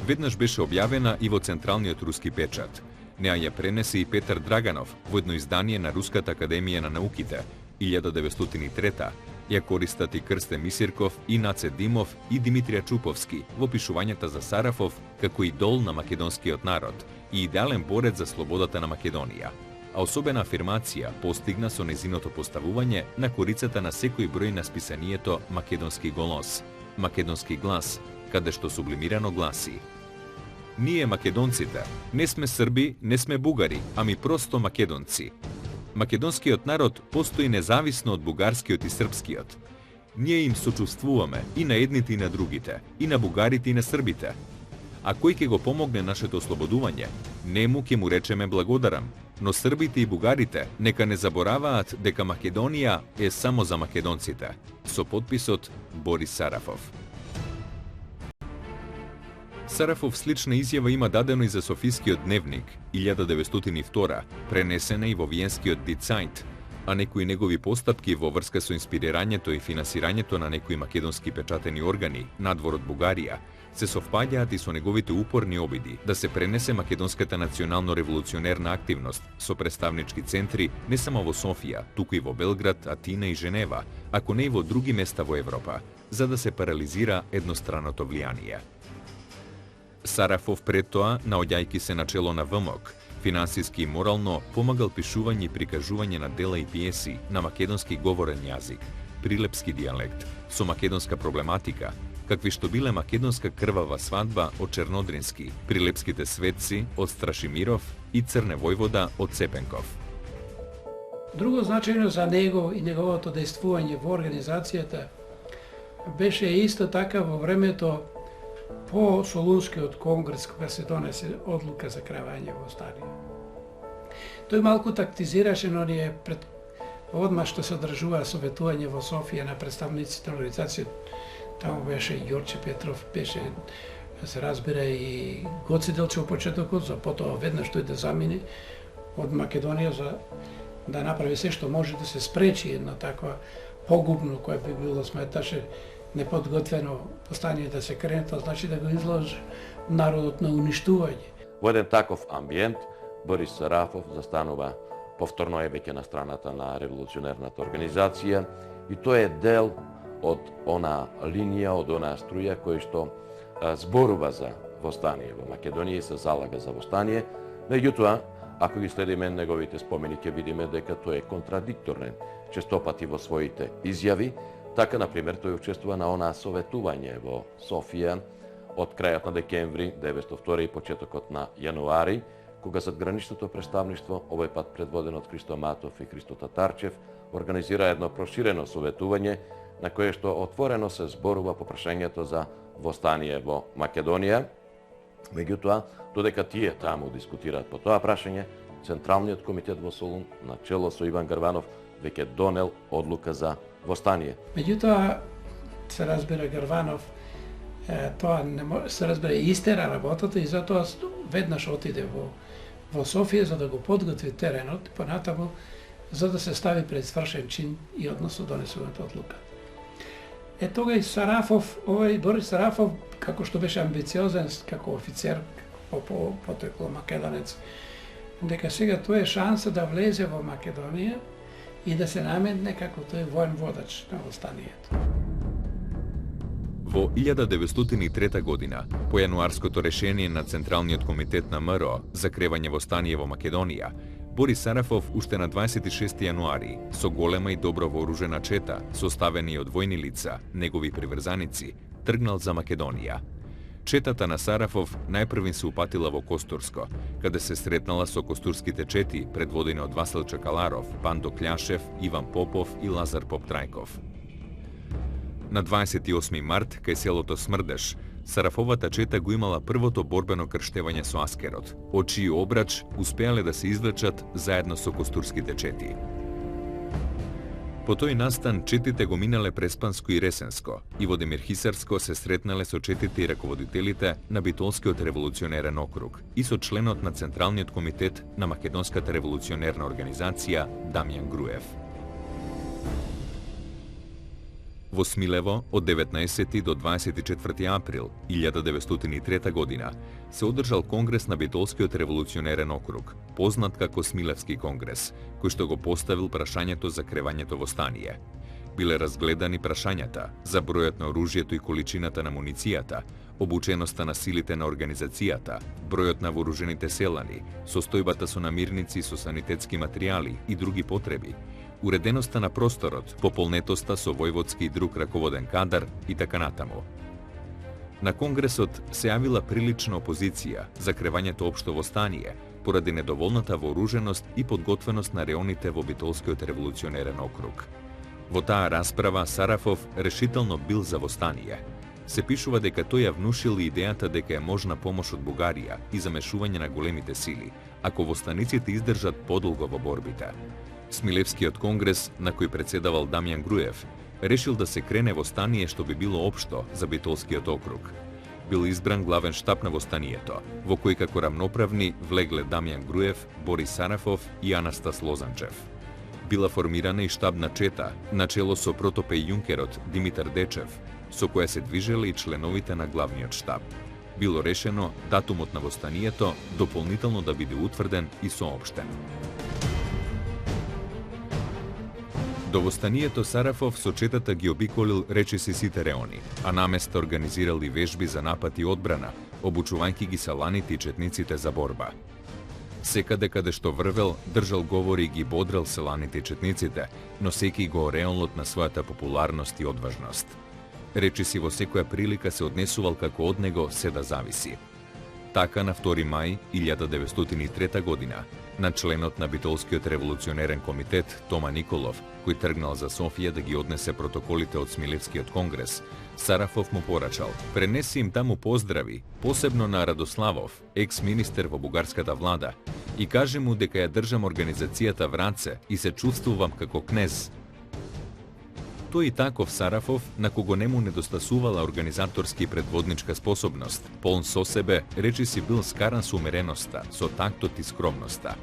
веднаш беше објавена и во централниот руски печат. Неа ја пренесе и Петар Драганов во едно издание на Руската академија на науките, 1903, ја користат и Крсте Мисирков, и Наце Димов, и Димитрија Чуповски во пишувањата за Сарафов како идол на македонскиот народ и идеален борец за слободата на Македонија. А особена афирмација постигна со незиното поставување на корицата на секој број на списанието Македонски голос, Македонски глас, каде што сублимирано гласи: ние македонците не сме срби, не сме бугари, ами просто македонци. Македонскиот народ постои независно од бугарскиот и српскиот. Ние им сочувствуваме и на едните и на другите, и на бугарите и на србите. А кој ќе го помогне нашето ослободување, нему ќе му речеме благодарам, но србите и бугарите нека не забораваат дека Македонија е само за македонците. Со подписот Борис Сарафов. Сарафов слична изјава има дадено и за Софискиот дневник, 1902, пренесена и во Виенскиот Die Zeit, а некои негови постапки во врска со инспирирањето и финансирањето на некои македонски печатени органи надвор од Бугарија се совпаѓаат и со неговите упорни обиди да се пренесе македонската национално-револуционерна активност со представнички центри не само во Софија, туку и во Белград, Атина и Женева, ако не и во други места во Европа, за да се парализира едностранното влијание. Сарафов пред тоа, наоѓајќи се на чело на ВМОК, финансиски и морално помагал пишување и прикажување на дела и пиеси на македонски говорен јазик, прилепски дијалект, со македонска проблематика, какви што биле македонска крвава свадба од Чернодрински, прилепските светци од Страшимиров и Црне војвода од Цепенков. Друго значајно за него и неговото действување во организацијата беше исто така во времето по Солунскиот конгрес, кога се донесе одлука за крајање во Станија. Тој малку тактизираше, но ние пред одма што се одржува советување во Софија на представниците на организацијата. Таму беше Јорче Петров, беше, се разбира, и Гоце Делчев во почетокот, за потоа веднаш тој да замине од Македонија за да направи се што може да се спречи една таква погубно, која би било, сметаше, неподготвено постание да се крене, тоа значи да го изложи народот на уништување. Во еден таков амбиент Борис Сарафов застанува повторно е веќе на страната на револуционерната организација и тој е дел од она линија, од она струја кој што зборува за востание во Македонија и се залага за востание. Меѓутоа, ако ги следиме неговите спомени, ќе видиме дека тој е контрадикторен честопати во своите изјави. Така, например, тој учествува на онаа советување во Софија од крајот на декември 1902 и почетокот на јануари, кога задграничното представништво, овој пат предводено од Христо Матов и Христо Татарчев, организира едно проширено советување на кое што отворено се зборува по прашањето за востание во Македонија. Меѓутоа, додека тие таму дискутираат по тоа прашање, Централниот комитет во Солун, на чело со Иван Грванов, веќе донел одлука за востание. Меѓутоа, се разбира Грванов, тоа не се разбира истера работата и затоа веднаш отиде во Софија за да го подготви теренот, понатаму за да се стави пред свршен чин и односно донесуваната одлука. Тога и Сарафов, Борис Сарафов, како што беше амбициозен како офицер, потекло македонец, дека сега тоа е шанса да влезе во Македонија и да се наметне како тој воен водач на востанието. Во 1903 година, по јануарското решение на Централниот комитет на МРО за кревање востание во Македонија, Борис Сарафов уште на 26 јануари со голема и добро вооружена чета, составени од војни лица, негови приврзаници, тргнал за Македонија. Четата на Сарафов најпрвин се упатила во Костурско, каде се сретнала со костурските чети предводени од Васил Чакаларов, Пандо Кљашев, Иван Попов и Лазар Поп-Трајков. На 28 март, кај селото Смрдеш, Сарафовата чета го имала првото борбено крштевање со Аскерот, од чиј обрач успеале да се извлечат заедно со костурските чети. По тој настан четите го минале Преспанско и Ресенско и во Демирхисарско се сретнале со четите и раководителите на Битолскиот револуционерен округ и со членот на Централниот комитет на Македонската револуционерна организација Дамјан Груев. Во Смилево од 19 до 24 април 1903 година се одржал конгрес на Битолскиот револуционерен округ, познат како Смилевски конгрес, кој што го поставил прашањето за кревањето во стание. Биле разгледани прашањата за бројот на оружјето и количината на муницијата, обученоста на силите на организацијата, бројот на вооружените селани, состојбата со намирници со санитетски материјали и други потреби, уреденоста на просторот, пополнетоста со војводски и друг раководен кадар и така натаму. На конгресот се јавила прилична опозиција за кревањето општо востание, поради недоволната вооруженост и подготвеност на реоните во Битолскиот револуционерен округ. Во таа расправа Сарафов решително бил за востание. Се пишува дека тој ја внушил идејата дека е можна помош од Бугарија и замешување на големите сили, ако востаниците издржат подолго во борбите. Смилевскиот конгрес, на кој председавал Дамјан Груев, решил да се крене востание што би било општо за Битолскиот округ. Бил избран главен штаб на востанието, во кој како рамноправни влегле Дамјан Груев, Борис Сарафов и Анастас Лозанчев. Била формирана и штабна чета, начело со протопе јункерот Димитар Дечев, со која се движеле и членовите на главниот штаб. Било решено датумот на востанието дополнително да биде утврден и соопштен. До востанието Сарафов со четата ги обиколил речиси сите реони, а наместа организирал и вежби за напад и одбрана, обучувајќи ги саланите и четниците за борба. Секаде каде што врвел, држал говори и ги бодрал селаните и четниците, носејќи го ореолот на својата популарност и одважност. Речиси во секоја прилика се однесувал како од него се да зависи. Така на 2 мај 1903 година, на членот на Битолскиот револуционерен комитет Тома Николов, кој тргнал за Софија да ги однесе протоколите од Смилевскиот конгрес, Сарафов му порачал: "Пренеси им таму поздрави, посебно на Радославов, екс-министер во бугарската влада, и кажи му дека ја држам организацијата в раце и се чувствувам како кнез." Тој и таков Сарафов, на кого не му недостасувала организаторски и предводничка способност, полн со себе, речиси бил скаран со умереноста, со тактот и скромноста.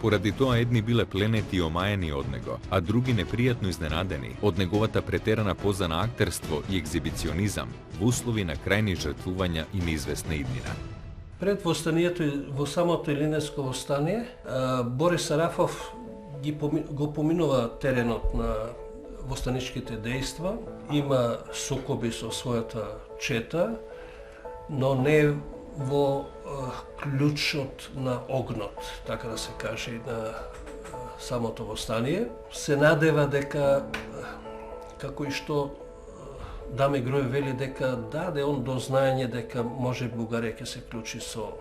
Поради тоа едни биле пленети и омаени од него, а други непријатно изненадени од неговата претерана поза на актерство и екзибиционизам во услови на крајни жртвувања и неизвестна иднина. Пред востанието и во самото Илинеско востание, Борис Сарафов го поминува теренот на востаничките дејства, има сукоби со својата чета, но не во клучот на огнот, така да се каже, на самото востание. Се надева дека, како и што Даме Груев вели, дека даде он до знаење дека може Бугарија ќе се клучи со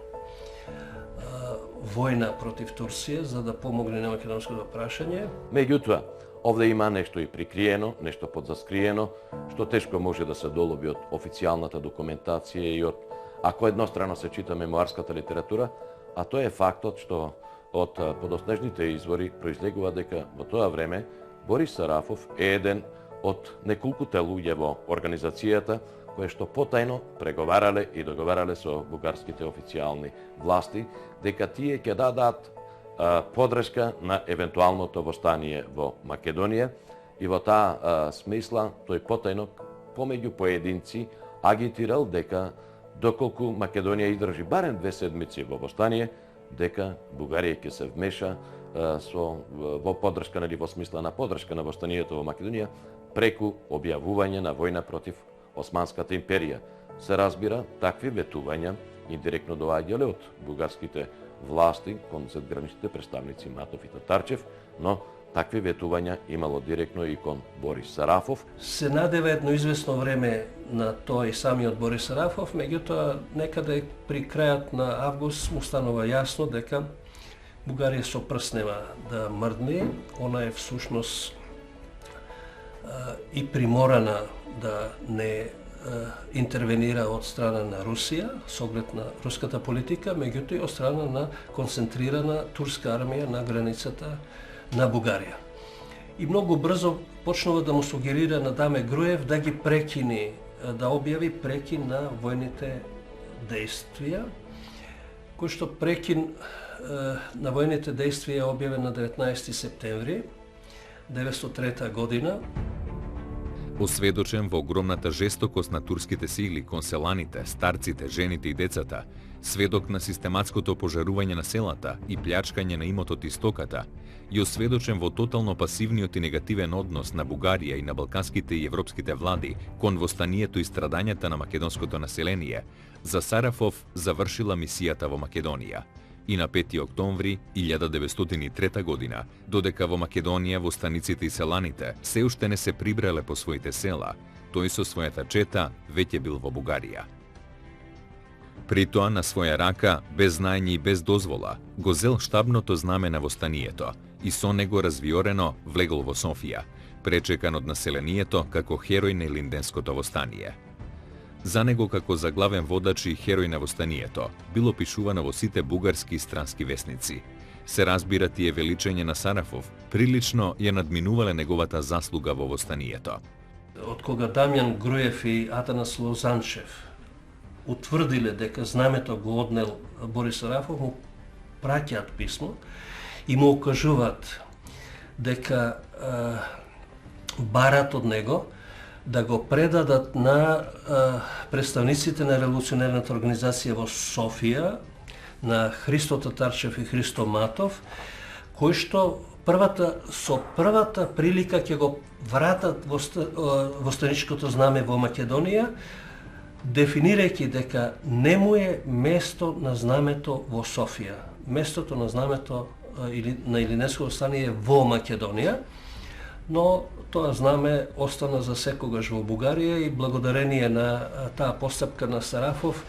војна против Турција за да помогне на македонското прашање. Меѓутоа, овде има нешто и прикриено, нешто подзаскриено, што тешко може да се долови од официјалната документација и од, ако еднострано се чита мемуарската литература, а тоа е фактот што од подоснежните извори произлегува дека во тоа време Борис Сарафов е еден од неколкуте луѓе во организацијата кои што потајно преговарале и договарале со бугарските официјални власти дека тие ќе дадат подршка на евентуалното востание во Македонија и во таа смисла тој потајно помеѓу поединци агитирал дека доколку Македонија издржи барем 2 седмици во востание, дека Бугарија ќе се вмеша во подршка, во смисла на подршка на востанието во Македонија преку објавување на војна против Османската империја. Се разбира, такви ветувања индиректно доаѓале од бугарските власти кон задграничните представници Матов и Татарчев, но такви ветувања имало директно и кон Борис Сарафов. Се надева едно известно време на тој самиот Борис Сарафов, меѓутоа некаде при крајот на август му станува јасно дека Бугарија со прст нема да мрдне, она е всушност и приморана да не интервенира од страна на Русија, со оглед на руската политика, меѓутоа и од страна на концентрирана турска армија на границата на Бугарија. и многу брзо почнува да му сугерира на Даме Груев да ги прекини, да објави прекин на војните действија, кој што прекин на војните действија е објавен на 19 септември 1903 година. Осведочен во огромната жестокост на турските сили кон селаните, старците, жените и децата, сведок на систематското пожарување на селата и плячкање на имотот и стоката, и осведочен во тотално пасивниот и негативен однос на Бугарија и на балканските и европските влади кон востанието и страдањата на македонското население, за Сарафов завршила мисијата во Македонија. И на 5 октомври 1903 година, додека во Македонија во станиците и селаните се уште не се прибрале по своите села, тој со својата чета веќе бил во Бугарија. При тоа на своја рака, без знаење и без дозвола, го зел штабното знаме на востанието и со него развиорено влегол во Софија, пречекан од населението како херој на Илинденското востание. За него како заглавен водач и херој на востанието било пишувано во сите бугарски и странски весници. Се разбира тие величење на Сарафов прилично ја надминувале неговата заслуга во востанието. Од кога Дамјан Груев и Атанас Лозанчев утврдиле дека знамето го однел Борис Сарафов, му праќаат писмо и му укажуваат дека барат од него да го предадат на представниците на револуционерната организација во Софија, на Христо Татарчев и Христо Матов, кои што со првата прилика ќе го вратат во станичкото знаме во Македонија, дефинирајќи дека не му е место на знамето во Софија. Местото на знамето на Илинденското востание е во Македонија, но тоа знаме остана за секогаш во Бугарија и благодарение на таа постапка на Сарафов,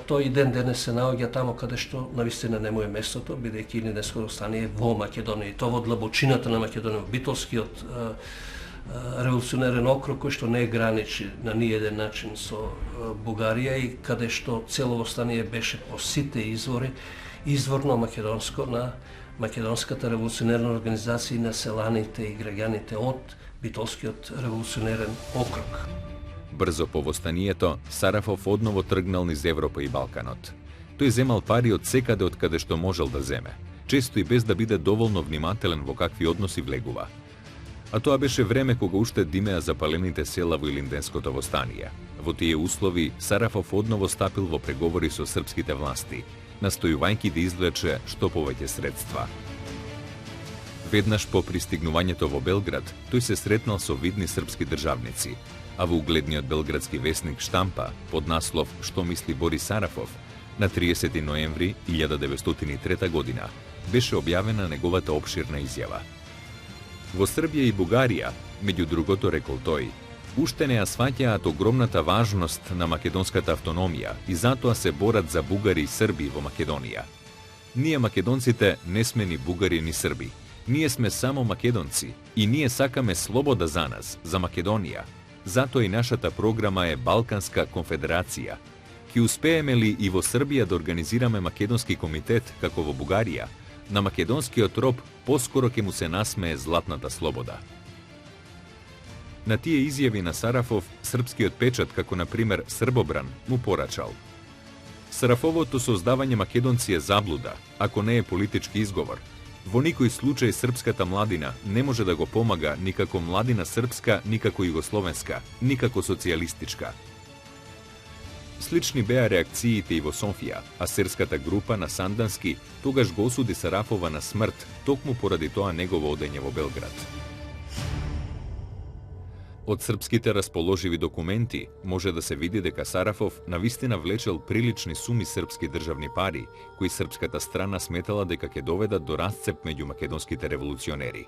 тој и ден денес се наоѓа тамо каде што навистина не му е местото, бидејќи Илинденското востание е во Македонија. И тоа во длабочината на Македонија, во Битолскиот револуционерен округ, кој што не е граничи на ниеден начин со Бугарија и каде што цело востание беше по сите извори, изворно македонско на Македонската револуционерна организација на селаните и граѓаните од Битолскиот револуционерен округ. Брзо по востанието, Сарафов одново тргнал низ Европа и Балканот. Тој земал пари од секаде од каде што можел да земе, често и без да биде доволно внимателен во какви односи влегува. А тоа беше време кога уште димеа запалените села во Илинденското востание. Во тие услови, Сарафов одново стапил во преговори со српските власти, настојувајќи да извлече што повеќе средства. Веднаш по пристигнувањето во Белград, тој се сретнал со видни српски државници, а во угледниот белградски весник Штампа, под наслов «Што мисли Борис Сарафов», на 30 ноември 1903 година беше објавена неговата опширна изјава. Во Србија и Бугарија, меѓу другото рекол тој, уште не ја сваќаат огромната важност на македонската автономија и затоа се борат за бугари и срби во Македонија. Ние македонците не сме ни бугари ни срби. Ние сме само македонци и ние сакаме слобода за нас, за Македонија. Затоа и нашата програма е Балканска конфедерација. Ки успееме ли и во Србија да организираме македонски комитет како во Бугарија, на македонскиот роб поскоро ќе му се насмее златната слобода. На тие изјави на Сарафов, српскиот печат, како на пример Србобран, му порачал: Сарафовото создавање македонци е заблуда, ако не е политички изговор. Во никој случај српската младина не може да го помага никако младина српска, никако југословенска, никако социјалистичка. Слични беа реакциите и во Софија, а серската група на Сандански тогаш го осуди Сарафова на смрт, токму поради тоа негово одење во Белград. Од српските расположиви документи може да се види дека Сарафов навистина влечел прилични суми српски државни пари, кои српската страна сметала дека ќе доведат до расцеп меѓу македонските револуционери.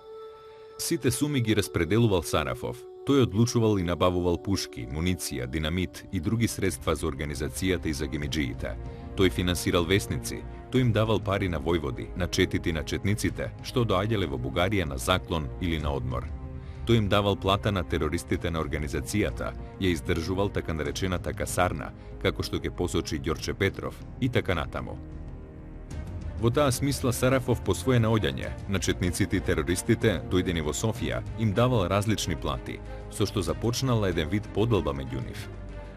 Сите суми ги распределувал Сарафов. Тој одлучувал и набавувал пушки, муниција, динамит и други средства за организацијата и за гемиџиите. Тој финансирал весници, тој им давал пари на војводи, на четите и на четниците, што доаѓале во Бугарија на заклон или на одмор. Тој им давал плата на терористите на организацијата, ја издржувал така наречената касарна, како што ќе посочи Ѓорче Петров, и така натаму. Во таа смисла Сарафов по свое наоѓање на четниците и терористите дојдени во Софија им давал различни плати, со што започнала еден вид поделба меѓу нив.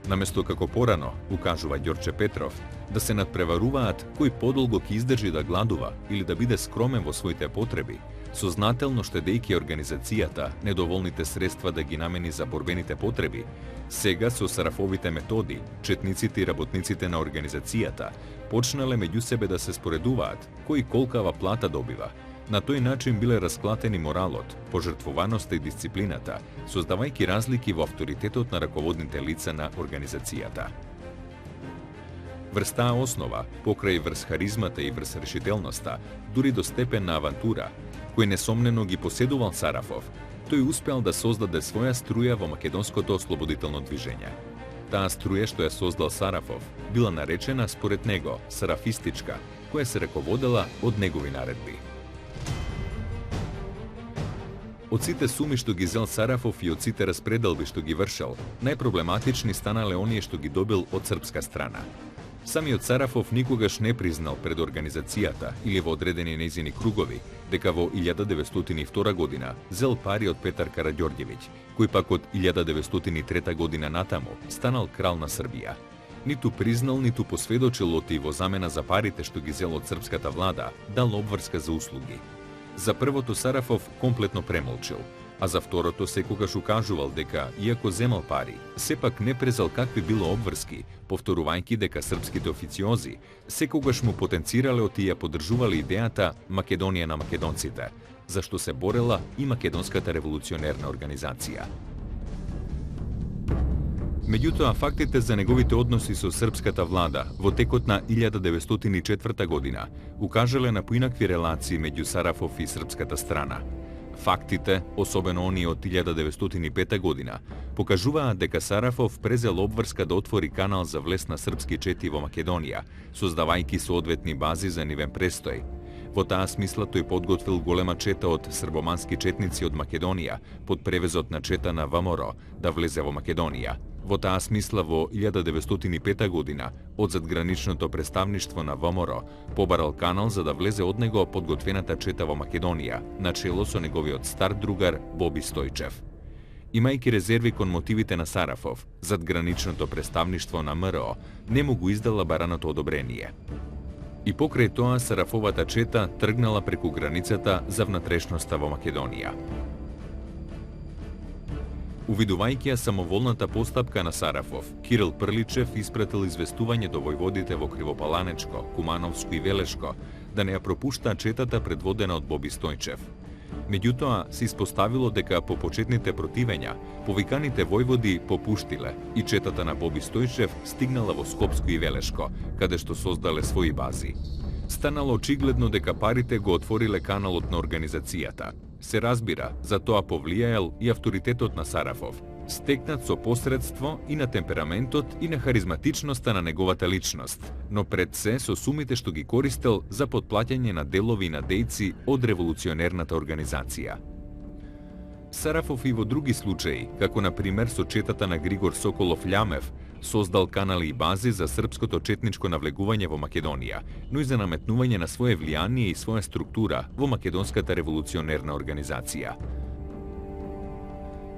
Наместо како порано, укажува Ѓорче Петров, да се надпреваруваат кој подолго ќе издржи да гладува или да биде скромен во своите потреби, сознателно штедејќи организацијата недоволните средства да ги намени за борбените потреби, сега со Сарафовите методи, четниците и работниците на организацијата почнале меѓу себе да се споредуваат кој колкава плата добива. На тој начин биле расклатени моралот, пожртвуваноста и дисциплината, создавајќи разлики во авторитетот на раководните лица на организацијата. Врз таа основа, покрај врз харизмата и врз решителноста, дури до степен на авантура, кој несомнено ги поседувал Сарафов, тој успеал да создаде своја струја во македонското ослободително движење. Таа струја што ја создал Сарафов била наречена според него сарафистичка, која се раководела од негови наредби. Од сите суми што ги зел Сарафов и од сите распределби што ги вршел, најпроблематични станале оние што ги добил од српска страна. Самиот Сарафов никогаш не признал пред организацијата или во одредени нејзини кругови дека во 1902 година зел пари од Петар Караѓорѓевиќ, кој пак од 1903 година натаму станал крал на Србија. Ниту признал, ниту посведочил оти во замена за парите што ги зел од српската влада, дал обврска за услуги. За првото Сарафов комплетно премолчил, а за второто секогаш укажувал дека, иако земал пари, сепак не презал какви било обврски, повторувајќи дека српските официози секогаш му потенцирале од тие поддржувале идејата Македонија на македонците, за што се борела и Македонската револуционерна организација. Меѓутоа, фактите за неговите односи со српската влада во текот на 1904 година укажале на поинакви релации меѓу Сарафов и српската страна. Фактите, особено оние од 1905 година, покажуваат дека Сарафов презел обврска да отвори канал за влез на српски чети во Македонија, создавајќи соодветни бази за нивен престој. Во таа смисла тој подготвил голема чета од србомански четници од Македонија под превезот на чета на ВМРО да влезе во Македонија. Во таа смисла во 1905 година од задграничното представништво на ВМРО побарал канал за да влезе од него подготвената чета во Македонија, начело со неговиот стар другар Боби Стојчев. Имајќи резерви кон мотивите на Сарафов, задграничното представништво на МРО не му го издала бараното одобрение. И покрај тоа Сарафовата чета тргнала преку границата за внатрешноста во Македонија. Увидувајќи ја самоволната постапка на Сарафов, Кирил Прличев испратил известување до војводите во Кривопаланечко, Кумановско и Велешко да не ја пропушта четата предводена од Боби Стојчев. Меѓутоа, се испоставило дека по почетните противења, повиканите војводи попуштиле и четата на Боби Стојчев стигнала во Скопско и Велешко, каде што создале своји бази. Станало очигледно дека парите го отвориле каналот на организацијата. Се разбира, за тоа повлијаел и авторитетот на Сарафов, стекнат со посредство и на темпераментот и на харизматичноста на неговата личност, но пред се со сумите што ги користел за подплаќање на делови и на дејци од револуционерната организација. Сарафов и во други случаи, како на пример со четата на Григор Соколов Љамев, создал канали и бази за српското четничко навлегување во Македонија, но и за наметнување на свое влијание и своја структура во Македонската револуционерна организација.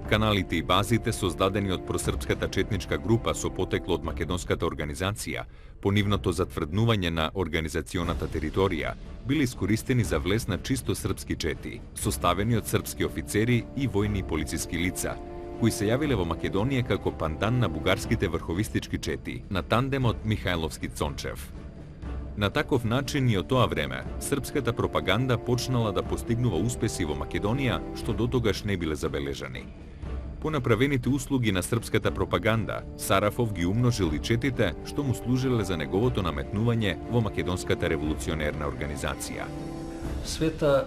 Каналите и базите создадени од просрпската четничка група со потекло од Македонската организација, по нивното затврднување на организационата територија, били искористени за влез на чисто српски чети, составени од српски офицери и војни и полициски лица, кои се јавиле во Македонија како пандан на бугарските врховистички чети, на тандемот Михајловски-Цончев. На таков начин и од тоа време, српската пропаганда почнала да постигнува успеси во Македонија, што дотогаш не биле забележани. По направените услуги на српската пропаганда, Сарафов ги умножил и четите што му служиле за неговото наметнување во Македонската револуционерна организација. Света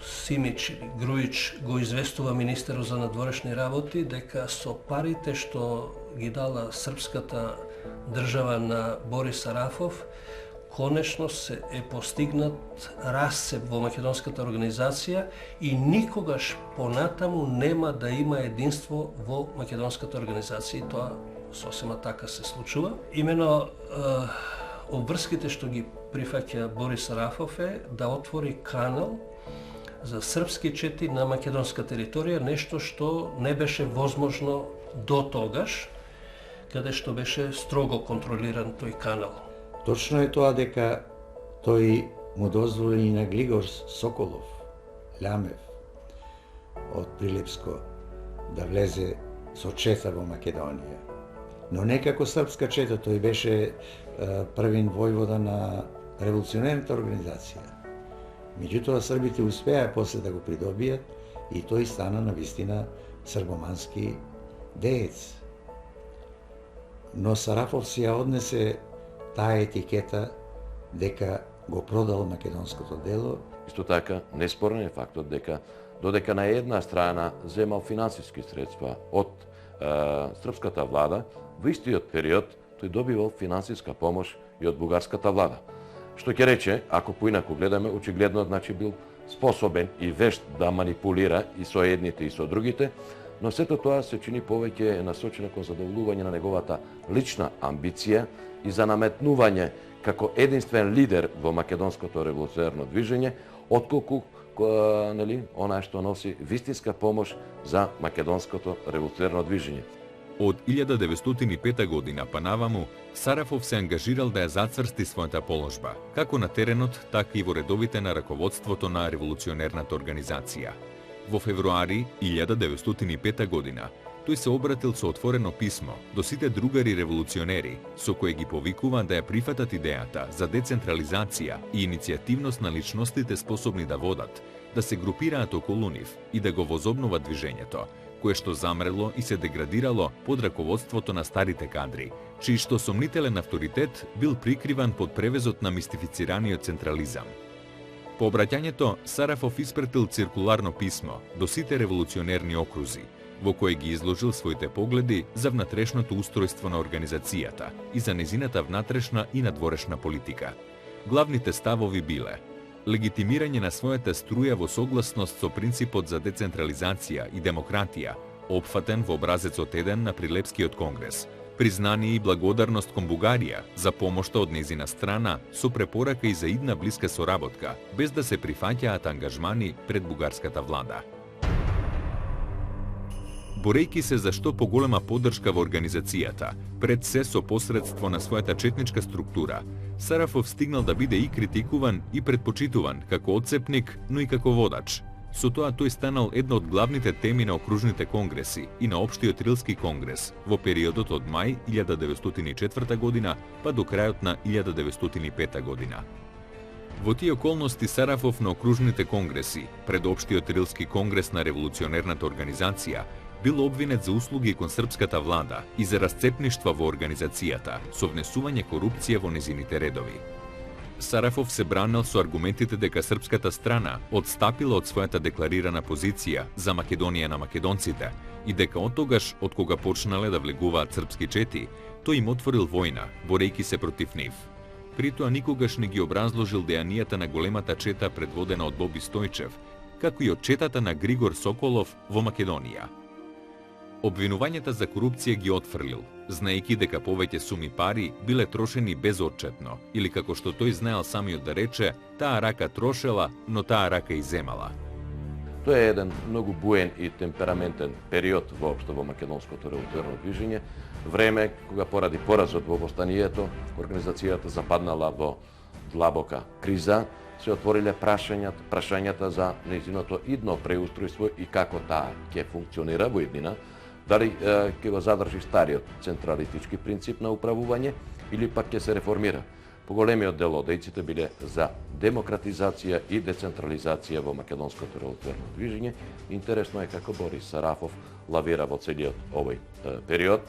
Симич или Груич го известува министерот за надворешни работи дека со парите што ги дала српската држава на Борис Сарафов, конечно се е постигнат расцеп во македонската организација и никогаш понатаму нема да има единство во македонската организација. И тоа сосема така се случува. Имено обврските што ги прифаќа Борис Сарафов е да отвори канал за српски чети на македонска територија, нешто што не беше возможно до тогаш, каде што беше строго контролиран тој канал. Точно е тоа дека тој му дозволи на Глигор Соколов, Лямев, од Прилепско, да влезе со чета во Македонија. Но не како српска чета, тој беше првин војвода на револуционерната организација. Меѓутоа, србите успеа после да го придобијат и тој стана на вистина србомански деец. Но Сарафов си ја однесе таа етикета дека го продал македонското дело. Исто така, неспорен е фактот дека додека на една страна земал финансиски средства од српската влада, во истиот период тој добивал финансиска помош и од бугарската влада. Што ќе рече, ако поинаку гледаме, очигледно значи бил способен и вешт да манипулира и со едните и со другите, но сето тоа се чини повеќе насочено кон задоволување на неговата лична амбиција и за наметнување како единствен лидер во македонското револуционерно движење, отколку она што носи вистинска помош за македонското револуционерно движење. Од 1905 година па наваму, Сарафов се ангажирал да ја зацрсти својата положба, како на теренот, така и во редовите на раководството на револуционерната организација. Во февруари 1905 година, тој се обратил со отворено писмо до сите другари револуционери, со кое ги повикува да ја прифатат идејата за децентрализација и иницијативност на личностите способни да водат, да се групираат околу нив и да го возобнуват движењето, кое што замрело и се деградирало под раководството на старите кадри, чиј што сомнителен авторитет бил прикриван под превезот на мистифицираниот централизам. По обраќањето, Сарафов испратил циркуларно писмо до сите револуционерни окрузи, во кое ги изложил своите погледи за внатрешното устројство на организацијата и за незината внатрешна и надворешна политика. Главните ставови биле: легитимирање на својата струја во согласност со принципот за децентрализација и демократија, опфатен во образецот 1 на Прилепскиот конгрес, признание и благодарност кон Бугарија за помошта од незина страна со препорака и за идна блиска соработка, без да се прифаќаат ангажмани пред бугарската влада. Борејки се за што поголема поддршка во организацијата, пред се со посредство на својата четничка структура, Сарафов стигнал да биде и критикуван и предпочитуван како одцепник, но и како водач. Со тоа тој станал една од главните теми на окружните конгреси и на Општиот Рилски конгрес во периодот од мај 1904 година па до крајот на 1905 година. Во тие околности Сарафов на окружните конгреси, пред Општиот Рилски конгрес на револуционерната организација, бил обвинет за услуги кон српската влада и за расцепништва во организацијата, со внесување корупција во незините редови. Сарафов се бранел со аргументите дека српската страна одстапила од својата декларирана позиција за Македонија на македонците и дека од тогаш, од кога почнале да влегуваат српски чети, тој им отворил војна, борејки се против нив. При тоа никогаш не ги образложил дејанијата на големата чета предводена од Боби Стојчев, како и од четата на Григор Соколов во Македонија. Обвинувањата за корупција ги отфрлил, знаејќи дека повеќе суми пари биле трошени безотчетно, или како што тој знаел самиот да рече, таа рака трошела, но таа рака и земала. Тоа е еден многу буен и темпераментен период воопшто во македонското револуционерно движење, време кога поради поразот во востанието, организацијата западнала во длабока криза, се отвориле прашањата за нејзиното идно преустројство и како таа ќе функционира во иднина, дали ќе го задржи стариот централистички принцип на управување или пак ќе се реформира. Поголемиот дел од дејците биле за демократизација и децентрализација во македонското револуционерно движење. Интересно е како Борис Сарафов лавира во целиот овој период.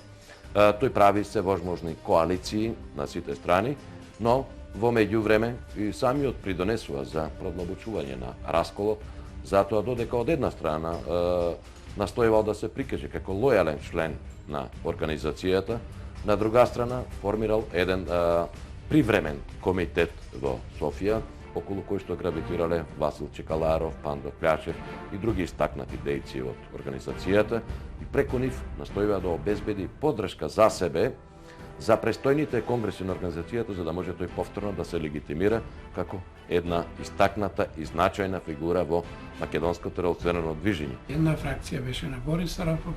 Тој прави се возможни коалиции на сите страни, но во меѓувреме и самиот придонесува за продлабочување на расколот, затоа додека од една страна настојувал да се прикаже како лојален член на организацијата, на друга страна формирал еден привремен комитет во Софија, околу кој што гравитирале Васил Чекаларов, Пандо Клячев и други истакнати дејци од организацијата и преку нив настојува да обезбеди поддршка за себе за престојните конгреси на организацијата, за да може тој повторно да се легитимира како една истакната и значајна фигура во македонското револуционерно движење. Една фракција беше на Борис Сарафов,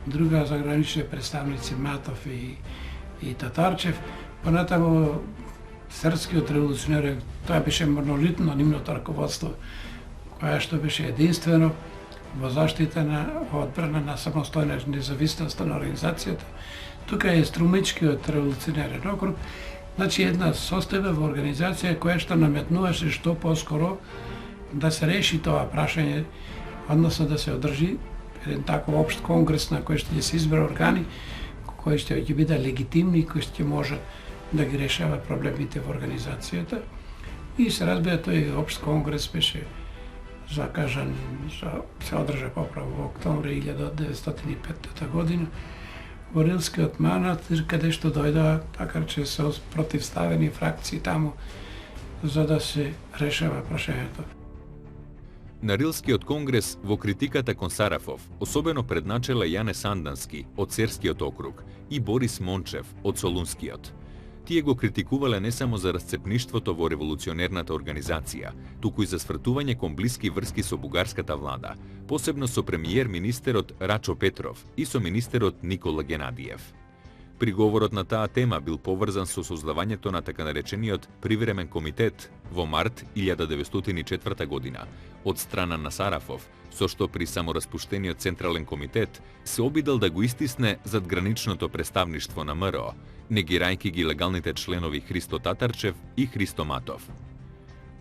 друга за гранични представници Матов и Татарчев, понатаму српскиот револуционер, тоа беше монолитно нивното раководство, која што беше единствено во заштита на одбрана на самостојна независност на организацијата. Тука е Струмичкиот револуционерен округ, значи една состојба во организација која што наметнуваше што поскоро да се реши тоа прашање, односно да се одржи еден таков општ конгрес на кој што ќе се избера органи кои што ќе биде легитимни и кои што ќе може да ги решава проблемите во организацијата. И се разбира, тој општ конгрес беше закажан, се одржа поправо во октомври 1905 година во Рилскиот манастир, каде што дојдоа, така че се противставени фракции таму за да се решава прашањето. На Рилскиот конгрес во критиката кон Сарафов особено предначела Јане Сандански од Церскиот округ и Борис Мончев од Солунскиот. Тие го критикувале не само за расцепништвото во револуционерната организација, туку и за свртување кон блиски врски со бугарската влада, посебно со премиер-министерот Рачо Петров и со министерот Никола Генадиев. Приговорот на таа тема бил поврзан со создавањето на така наречениот привремен комитет во март 1904 година од страна на Сарафов, со што при самораспуштениот Централен комитет се обидел да го истисне задграничното представништво на МРО, негирајќи ги легалните членови Христо Татарчев и Христо Матов.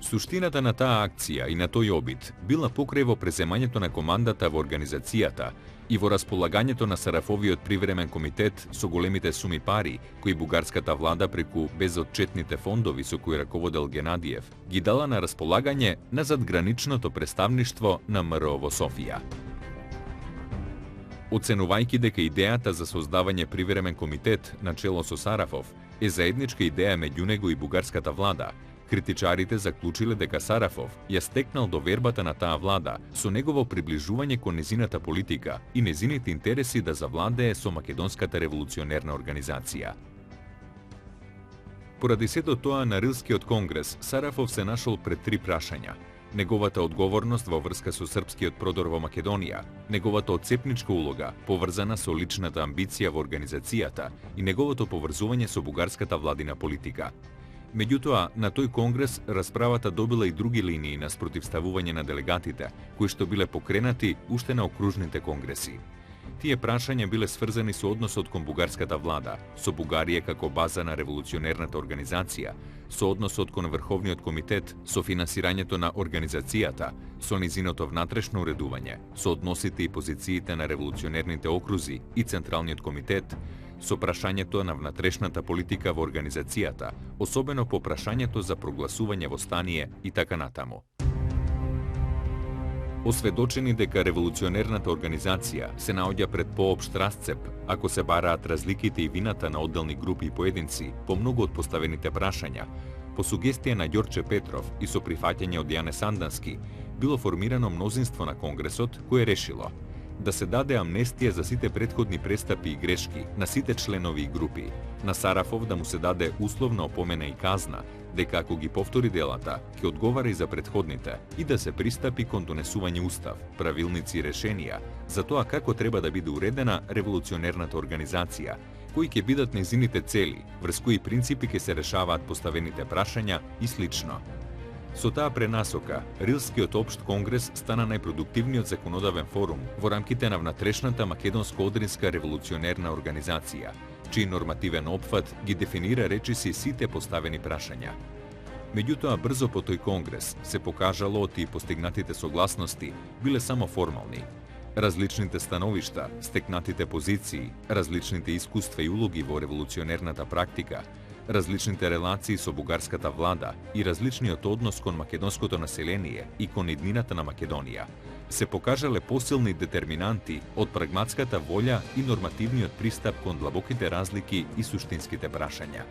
Суштината на таа акција и на тој обид била покрај во преземањето на командата во организацијата и во располагањето на Сарафовиот привремен комитет со големите суми пари кои бугарската влада преку безотчетните фондови со кои раководел Генадиев ги дала на располагање на задграничното представништво на МРО во Софија. Оценувајќи дека идејата за создавање привремен комитет на чело со Сарафов е заедничка идеја меѓу него и бугарската влада, критичарите заклучиле дека Сарафов ја стекнал довербата на таа влада со негово приближување кон незината политика и незините интереси да завладее со македонската револуционерна организација. Поради сето тоа на Рилскиот конгрес Сарафов се нашол пред три прашања: неговата одговорност во врска со српскиот продор во Македонија, неговата отцепничка улога поврзана со личната амбиција во организацијата и неговото поврзување со бугарската владина политика. Меѓутоа, на тој конгрес расправата добила и други линии на спротивставување на делегатите, кои што биле покренати уште на окружните конгреси. Тие прашања биле сврзани со односот кон бугарската влада, со Бугарија како база на револуционерната организација, со односот кон Врховниот комитет, со финансирањето на организацијата, со низиното внатрешно уредување, со односите и позициите на револуционерните окрузи и Централниот комитет, со прашањето на внатрешната политика во организацијата, особено по прашањето за прогласување во стание и така натаму. Осведочени дека револуционерната организација се наоѓа пред поопшт расцеп, ако се бараат разликите и вината на одделни групи и поединци по многу од поставените прашања, по сугестија на Ѓорче Петров и со прифаќање од Јане Сандански, било формирано мнозинство на Конгресот кое решило да се даде амнестија за сите претходни престапи и грешки на сите членови и групи, на Сарафов да му се даде условна опомена и казна, дека ако ги повтори делата, ќе одговара и за претходните и да се пристапи кон донесување устав, правилници и решенија за тоа како треба да биде уредена револуционерната организација, кои ќе бидат незините цели, врз кои принципи ќе се решаваат поставените прашања и слично. Со таа пренасока, Рилскиот општ конгрес стана најпродуктивниот законодавен форум во рамките на внатрешната македонско-одринска револуционерна организација, чиј нормативен опфат ги дефинира речиси сите поставени прашања. Меѓутоа, брзо по тој конгрес се покажало оти постигнатите согласности биле само формални. Различните становишта, стекнатите позиции, различните искуства и улоги во револуционерната практика, различните релации со бугарската влада и различниот однос кон македонското население и кон иднината на Македонија се покажале посилни детерминанти од прагматската волја и нормативниот пристап кон длабоките разлики и суштинските прашања.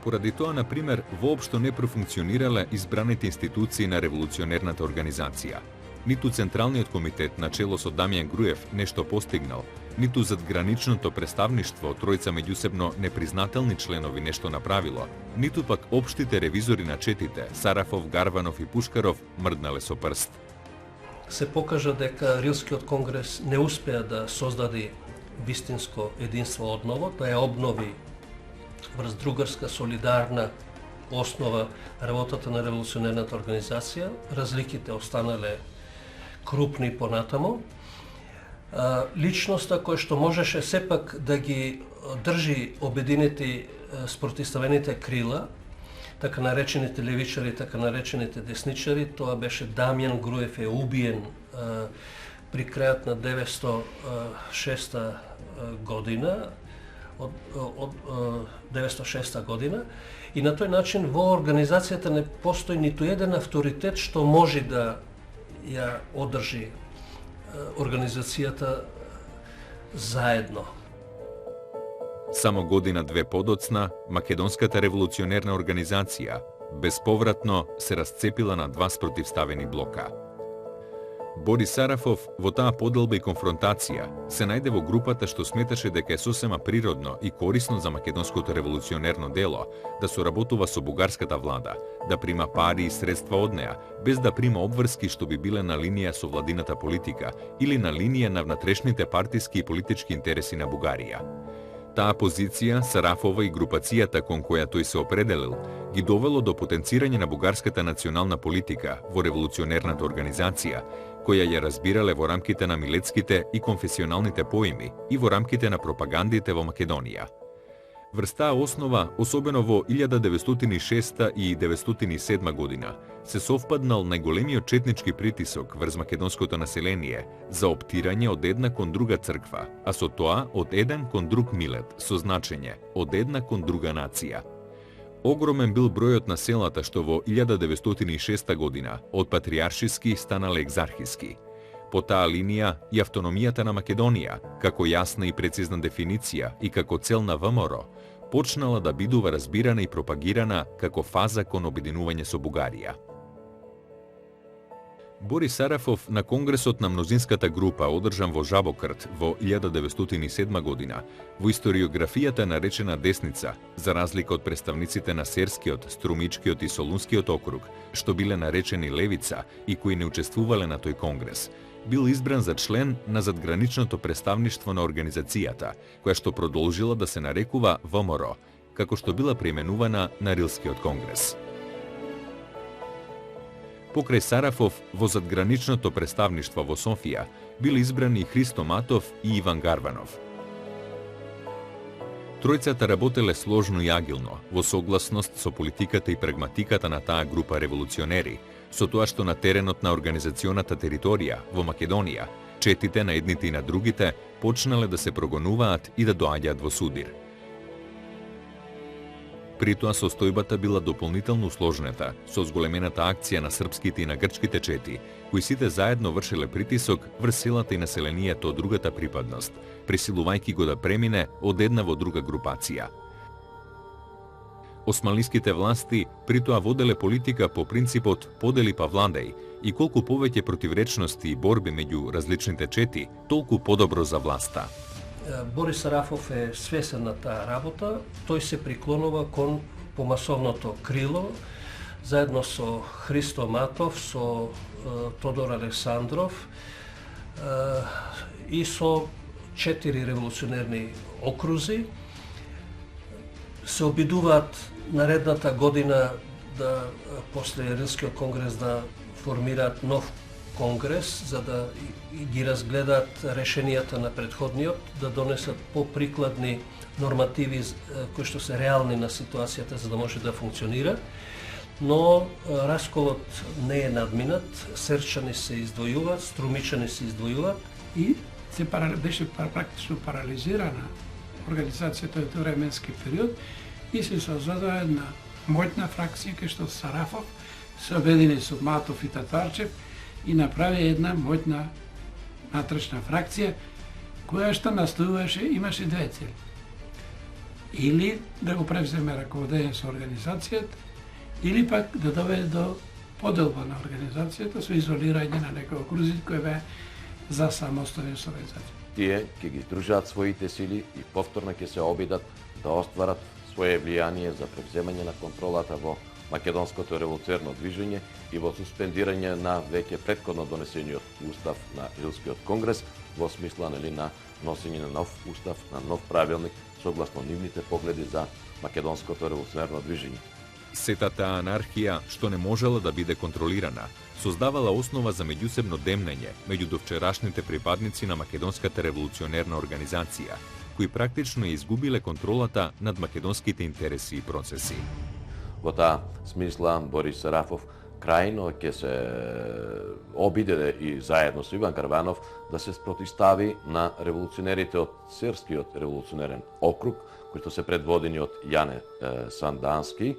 Поради тоа, на пример, воопшто не профункционирале избраните институции на револуционерната организација. Ниту Централниот комитет на чело со Дамјан Груев нешто постигнал, ниту задграничното представништво тројца меѓусебно непризнателни членови нешто направило, ниту пак општите ревизори на четите, Сарафов, Гарванов и Пушкаров, мрднале со прст. Се покажа дека Рилскиот конгрес не успеа да создаде вистинско единство одново, да ја обнови врз другарска, солидарна основа работата на револуционерната организација. Разликите останале крупни понатамо. Личноста која што можеше сепак да ги држи обединети спротивставените крила, така наречените левичари, така наречените десничари, тоа беше Дамјан Груев, е убиен при крајот на 906 година, од 906 година, и на тој начин во организацијата не постои ниту еден авторитет што може да ја одржи организацијата заедно. Само година-две подоцна, Македонската револуционерна организација безповратно се расцепила на два спротивставени блока. Борис Сарафов во таа поделба и конфронтација се најде во групата што сметаше дека е сосема природно и корисно за македонското револуционерно дело да соработува со бугарската влада, да прима пари и средства од неа, без да прима обврски што би биле на линија со владината политика или на линија на внатрешните партиски и политички интереси на Бугарија. Таа позиција, Сарафова и групацијата кон која тој се определил, ги довело до потенцирање на бугарската национална политика во револуционерната организација, која ја разбирале во рамките на милетските и конфесионалните поими и во рамките на пропагандите во Македонија. Врз таа основа, особено во 1906 и 1907 година, се совпаднал најголемиот четнички притисок врз македонското население за оптирање од една кон друга црква, а со тоа од еден кон друг милет, со значење од една кон друга нација. Огромен бил бројот на селата што во 1906 година од патриаршиски станале екзархиски. По таа линија и автономијата на Македонија, како јасна и прецизна дефиниција и како цел на ВМРО, почнала да бидува разбирана и пропагирана како фаза кон обединување со Бугарија. Борис Сарафов на Конгресот на мнозинската група, одржан во Жабокрт во 1907 година, во историографијата наречена десница, за разлика од представниците на Серскиот, Струмичкиот и Солунскиот округ, што биле наречени левица и кои не учествувале на тој конгрес, бил избран за член на задграничното представништво на организацијата, која што продолжила да се нарекува ВМРО, како што била преименувана на Рилскиот конгрес. Покрај Сарафов, во задграничното представништво во Софија били избрани Христо Матов и Иван Гарванов. Тројцата работеле сложно и агилно, во согласност со политиката и прагматиката на таа група револуционери, со тоа што на теренот на организационата територија во Македонија, четите на едните и на другите почнале да се прогонуваат и да доаѓаат во судир. При тоа состојбата била дополнително усложнета со зголемената акција на српските и на грчките чети, кои сите заедно вршеле притисок врз селата и населението од другата припадност, присилувајќи го да премине од една во друга групација. Османлиските власти при тоа воделе политика по принципот подели па владеј и колку повеќе противречности и борби меѓу различните чети, толку подобро за власта. Борис Сарафов е свесен на таа работа, тој се приклонува кон помасовното крило, заедно со Христо Матов, со Тодор Александров и со 4 револуционерни окрузи. Се обидуваат наредната година да после Рилскиот конгрес да формираат нов конгрес, за да ги разгледаат решенијата на претходниот, да донесат поприкладни нормативи кои што се реални на ситуацијата за да може да функционира. Но расколот не е надминат, Серчани се издвојуваат, Струмичани се издвојуваат и се беше практично парализирана организацијата во тој временски период и се создаде една моќна фракција кај што Сарафов се обедини со Матов и Татарчев и направи една моќна натрешна фракција која што настојуваше, имаше две цели. Или да го превземе раководење со организацијата, или пак да доведе до поделба на организацијата со изолирање на некои окрузи кои беа за самостојна организација. Тие ќе ги здружат своите сили и повторно ќе се обидат да остварат свое влијание за превземање на контролата во македонското револуционерно движење и во суспендирање на веќе претходно донесениот устав на Илскиот конгрес во смисла на носење на нов устав, на нов правилник согласно нивните погледи за македонското револуционерно движење. Сетата анархија, што не можела да биде контролирана, создавала основа за меѓусебно демнење меѓу довчерашните припадници на македонската револуционерна организација, кои практично ја изгубиле контролата над македонските интереси и процеси. Во таа смисла Борис Сарафов крајно ќе се обиде и заедно со Иван Гарванов да се спротистави на револуционерите од Серскиот револуционерен округ, кои што се предводени од Јане Сандански,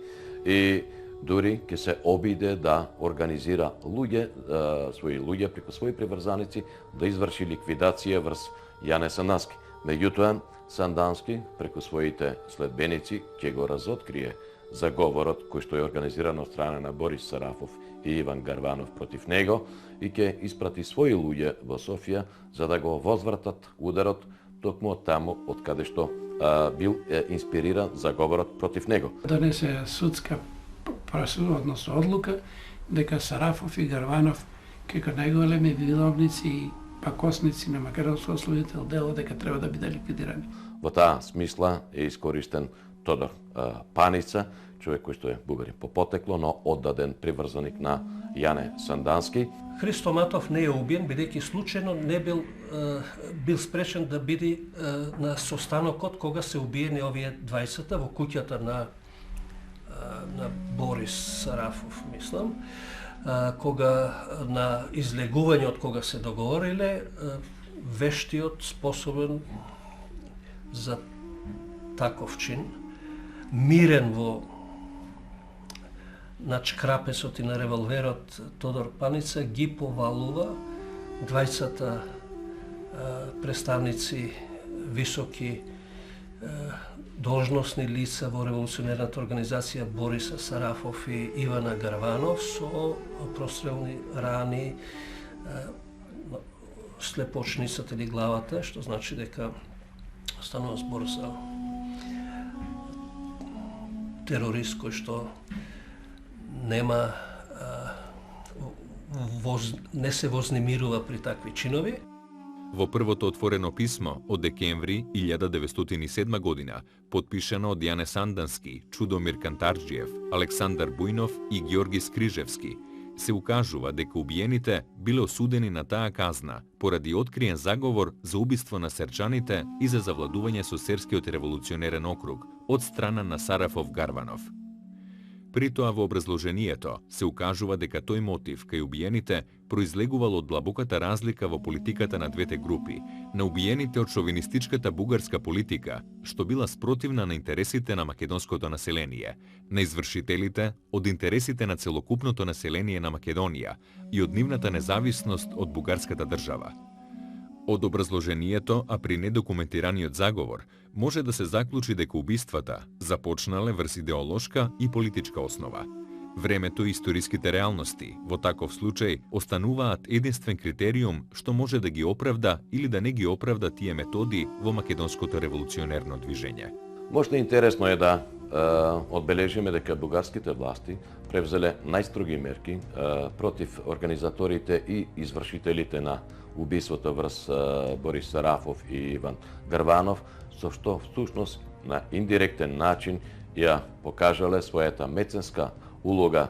и дури ќе се обиде да организира своји луѓе преку своји приврзаници да изврши ликвидација врз Јане Сандански. Меѓутоа, Сандански преку своите следбеници ќе го разоткрие заговорот кој што е организиран од страна на Борис Сарафов и Иван Гарванов против него и ќе испрати своји луѓе во Софија за да го возвратат ударот токму од таму од каде што бил инспириран заговорот против него. Донесе судска пресуда, односно одлука, дека Сарафов и Гарванов како најголеми виновници и пакосници на македонското ослободително дело дека треба да биде ликвидирани. Во таа смисла е искористен Тодор Паница, човек кој што е бугарин по потекло, но оддаден приврзаник на Јане Сандански. Христо Матов не е убиен, бидејќи случајно не бил спречен да биде на состанокот кога се убиени овие 20 во куќата на Борис Сарафов, мислам, кога на излегувањето кога се договориле, вештиот способен за таков чин, мирен во на чкрапесот и на револверот Тодор Паница ги повалува 20 представници високи должностни лица во револуционерната организација Бориса Сарафов и Ивана Гарванов со прострелни рани, слепочницата или главата, што значи дека станува збор за терорист кој што нема не се вознемирува при такви чинови. Во првото отворено писмо од декември 1907 година, подпишано од Јане Сандански, Чудомир Кантарџиев, Александар Бујнов и Ѓорги Скрижевски, се укажува дека убиените биле осудени на таа казна поради откриен заговор за убиство на серчаните и за завладување со Серскиот револуционерен округ од страна на Сарафов Гарванов. При тоа во образложението се укажува дека тој мотив кај убиените произлегувал од длабоката разлика во политиката на двете групи, на убиените од шовинистичката бугарска политика, што била спротивна на интересите на македонското население, на извршителите од интересите на целокупното население на Македонија и од нивната независност од бугарската држава. Од образложението, а при недокументираниот заговор, може да се заклучи дека убиствата започнале врз идеолошка и политичка основа. Времето и историските реалности во таков случај остануваат единствен критериум што може да ги оправда или да не ги оправда тие методи во македонското револуционерно движење. Можда интересно е да одбележиме дека бугарските власти превзеле најстроги мерки против организаторите и извршителите на убиството врз Борис Сарафов и Иван Гарванов, со што всушност на индиректен начин ја покажале својата меценска улога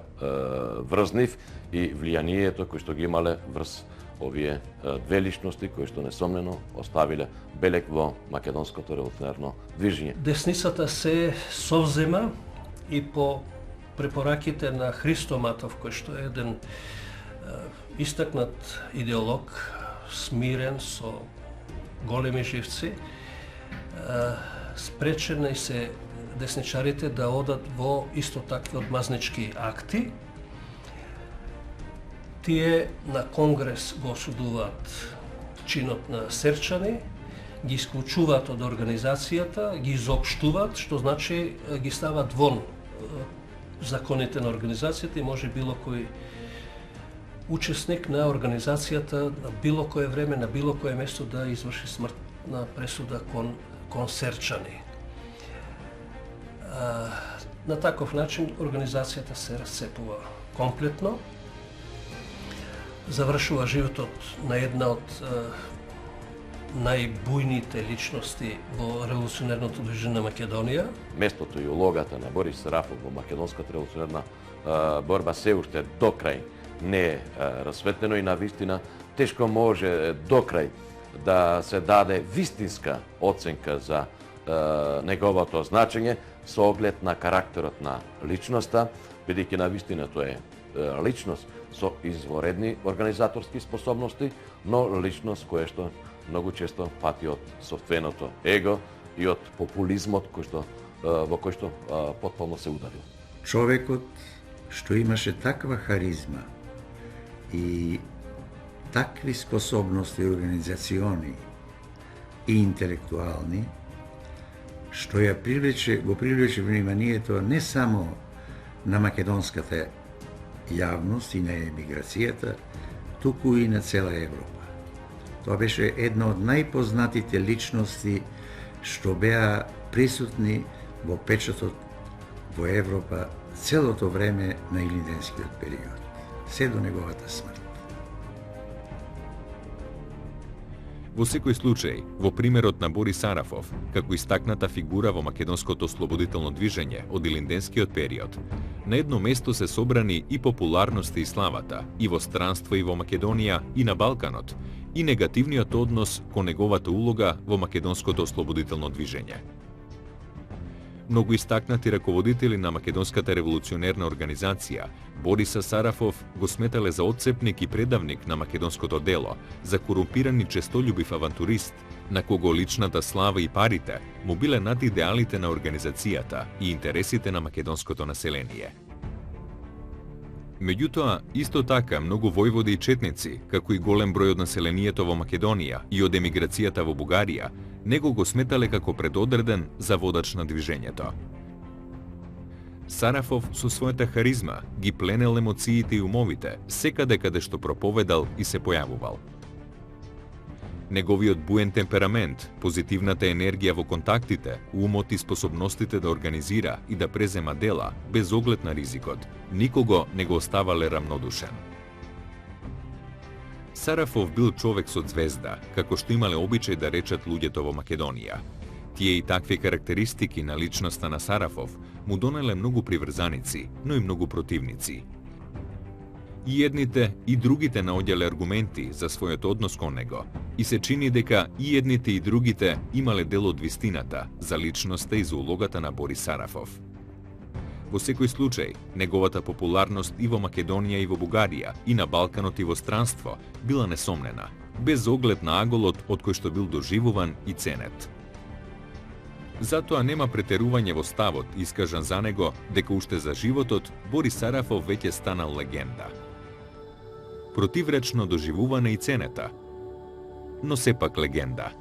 врз нив и влијанието кој што ги имале врз овие две личности кои што несомнено оставиле белег во македонското револуционерно движење. Десницата се совзема и по препораките на Христо Матов, кој што е еден истакнат идеолог, смирен со големи живци, спречени се десничарите да одат во исто такви одмазнички акти. Тие на Конгрес го осудуваат чинот на Серчани, ги исклучуваат од организацијата, ги изопштуваат, што значи ги стават вон законите на организацијата и може било кој учесник на организацијата на било кое време, на било кое место да изврши смртна пресуда кон Серчани. На таков начин организацијата се расцепува комплетно, завршува животот на една од најбујните личности во револуционерното движење на Македонија. Местото и улогата на Борис Сарафов во македонската револуционерна борба се уште до крај не е расветлено и навистина тешко може до крај да се даде вистинска оценка за неговото значење со оглед на карактерот на личноста, бидејќи навистина тоа е личност со изворедни организаторски способности, но личност која што многу често пати од сопственото его и од популизмот во кој што потполно се ударил. Човекот што имаше таква харизма и такви способности организациони и интелектуални, што го привлече вниманието не само на македонската јавност и на емиграцијата, туку и на цела Европа. Тоа беше една од најпознатите личности што беа присутни во печатот во Европа целото време на Илинденскиот период, се до неговата смрт. Во секој случај, во примерот на Борис Сарафов, како истакната фигура во македонското ослободително движење од Илинденскиот период, на едно место се собрани и популарноста и славата, и во странство и во Македонија, и на Балканот, и негативниот однос кон неговата улога во македонското ослободително движење. Многу истакнати раководители на македонската револуционерна организација, Бориса Сарафов го сметале за отцепник и предавник на македонското дело, за корумпиран и честолюбив авантурист, на кого личната слава и парите му биле над идеалите на организацијата и интересите на македонското население. Меѓутоа, исто така, многу војводи и четници, како и голем број од населението во Македонија и од емиграцијата во Бугарија, него го сметале како предодреден за водач на движењето. Сарафов со својата харизма ги пленел емоциите и умовите секаде каде што проповедал и се појавувал. Неговиот буен темперамент, позитивната енергија во контактите, умот и способностите да организира и да презема дела, без оглед на ризикот, никого не го оставале рамнодушен. Сарафов бил човек со звезда, како што имале обичај да речат луѓето во Македонија. Тие и такви карактеристики на личноста на Сарафов му донеле многу приврзаници, но и многу противници. И едните и другите наоѓале аргументи за својот однос кон него и се чини дека и едните и другите имале дел од вистината за личноста и за улогата на Борис Сарафов. Во секој случај, неговата популарност и во Македонија и во Бугарија, и на Балканот и во странство, била несомнена, без оглед на аголот од кој што бил доживуван и ценет. Затоа нема претерување во ставот искажан за него дека уште за животот Борис Сарафов веќе станал легенда. Противречно доживувана и ценета, но сепак легенда.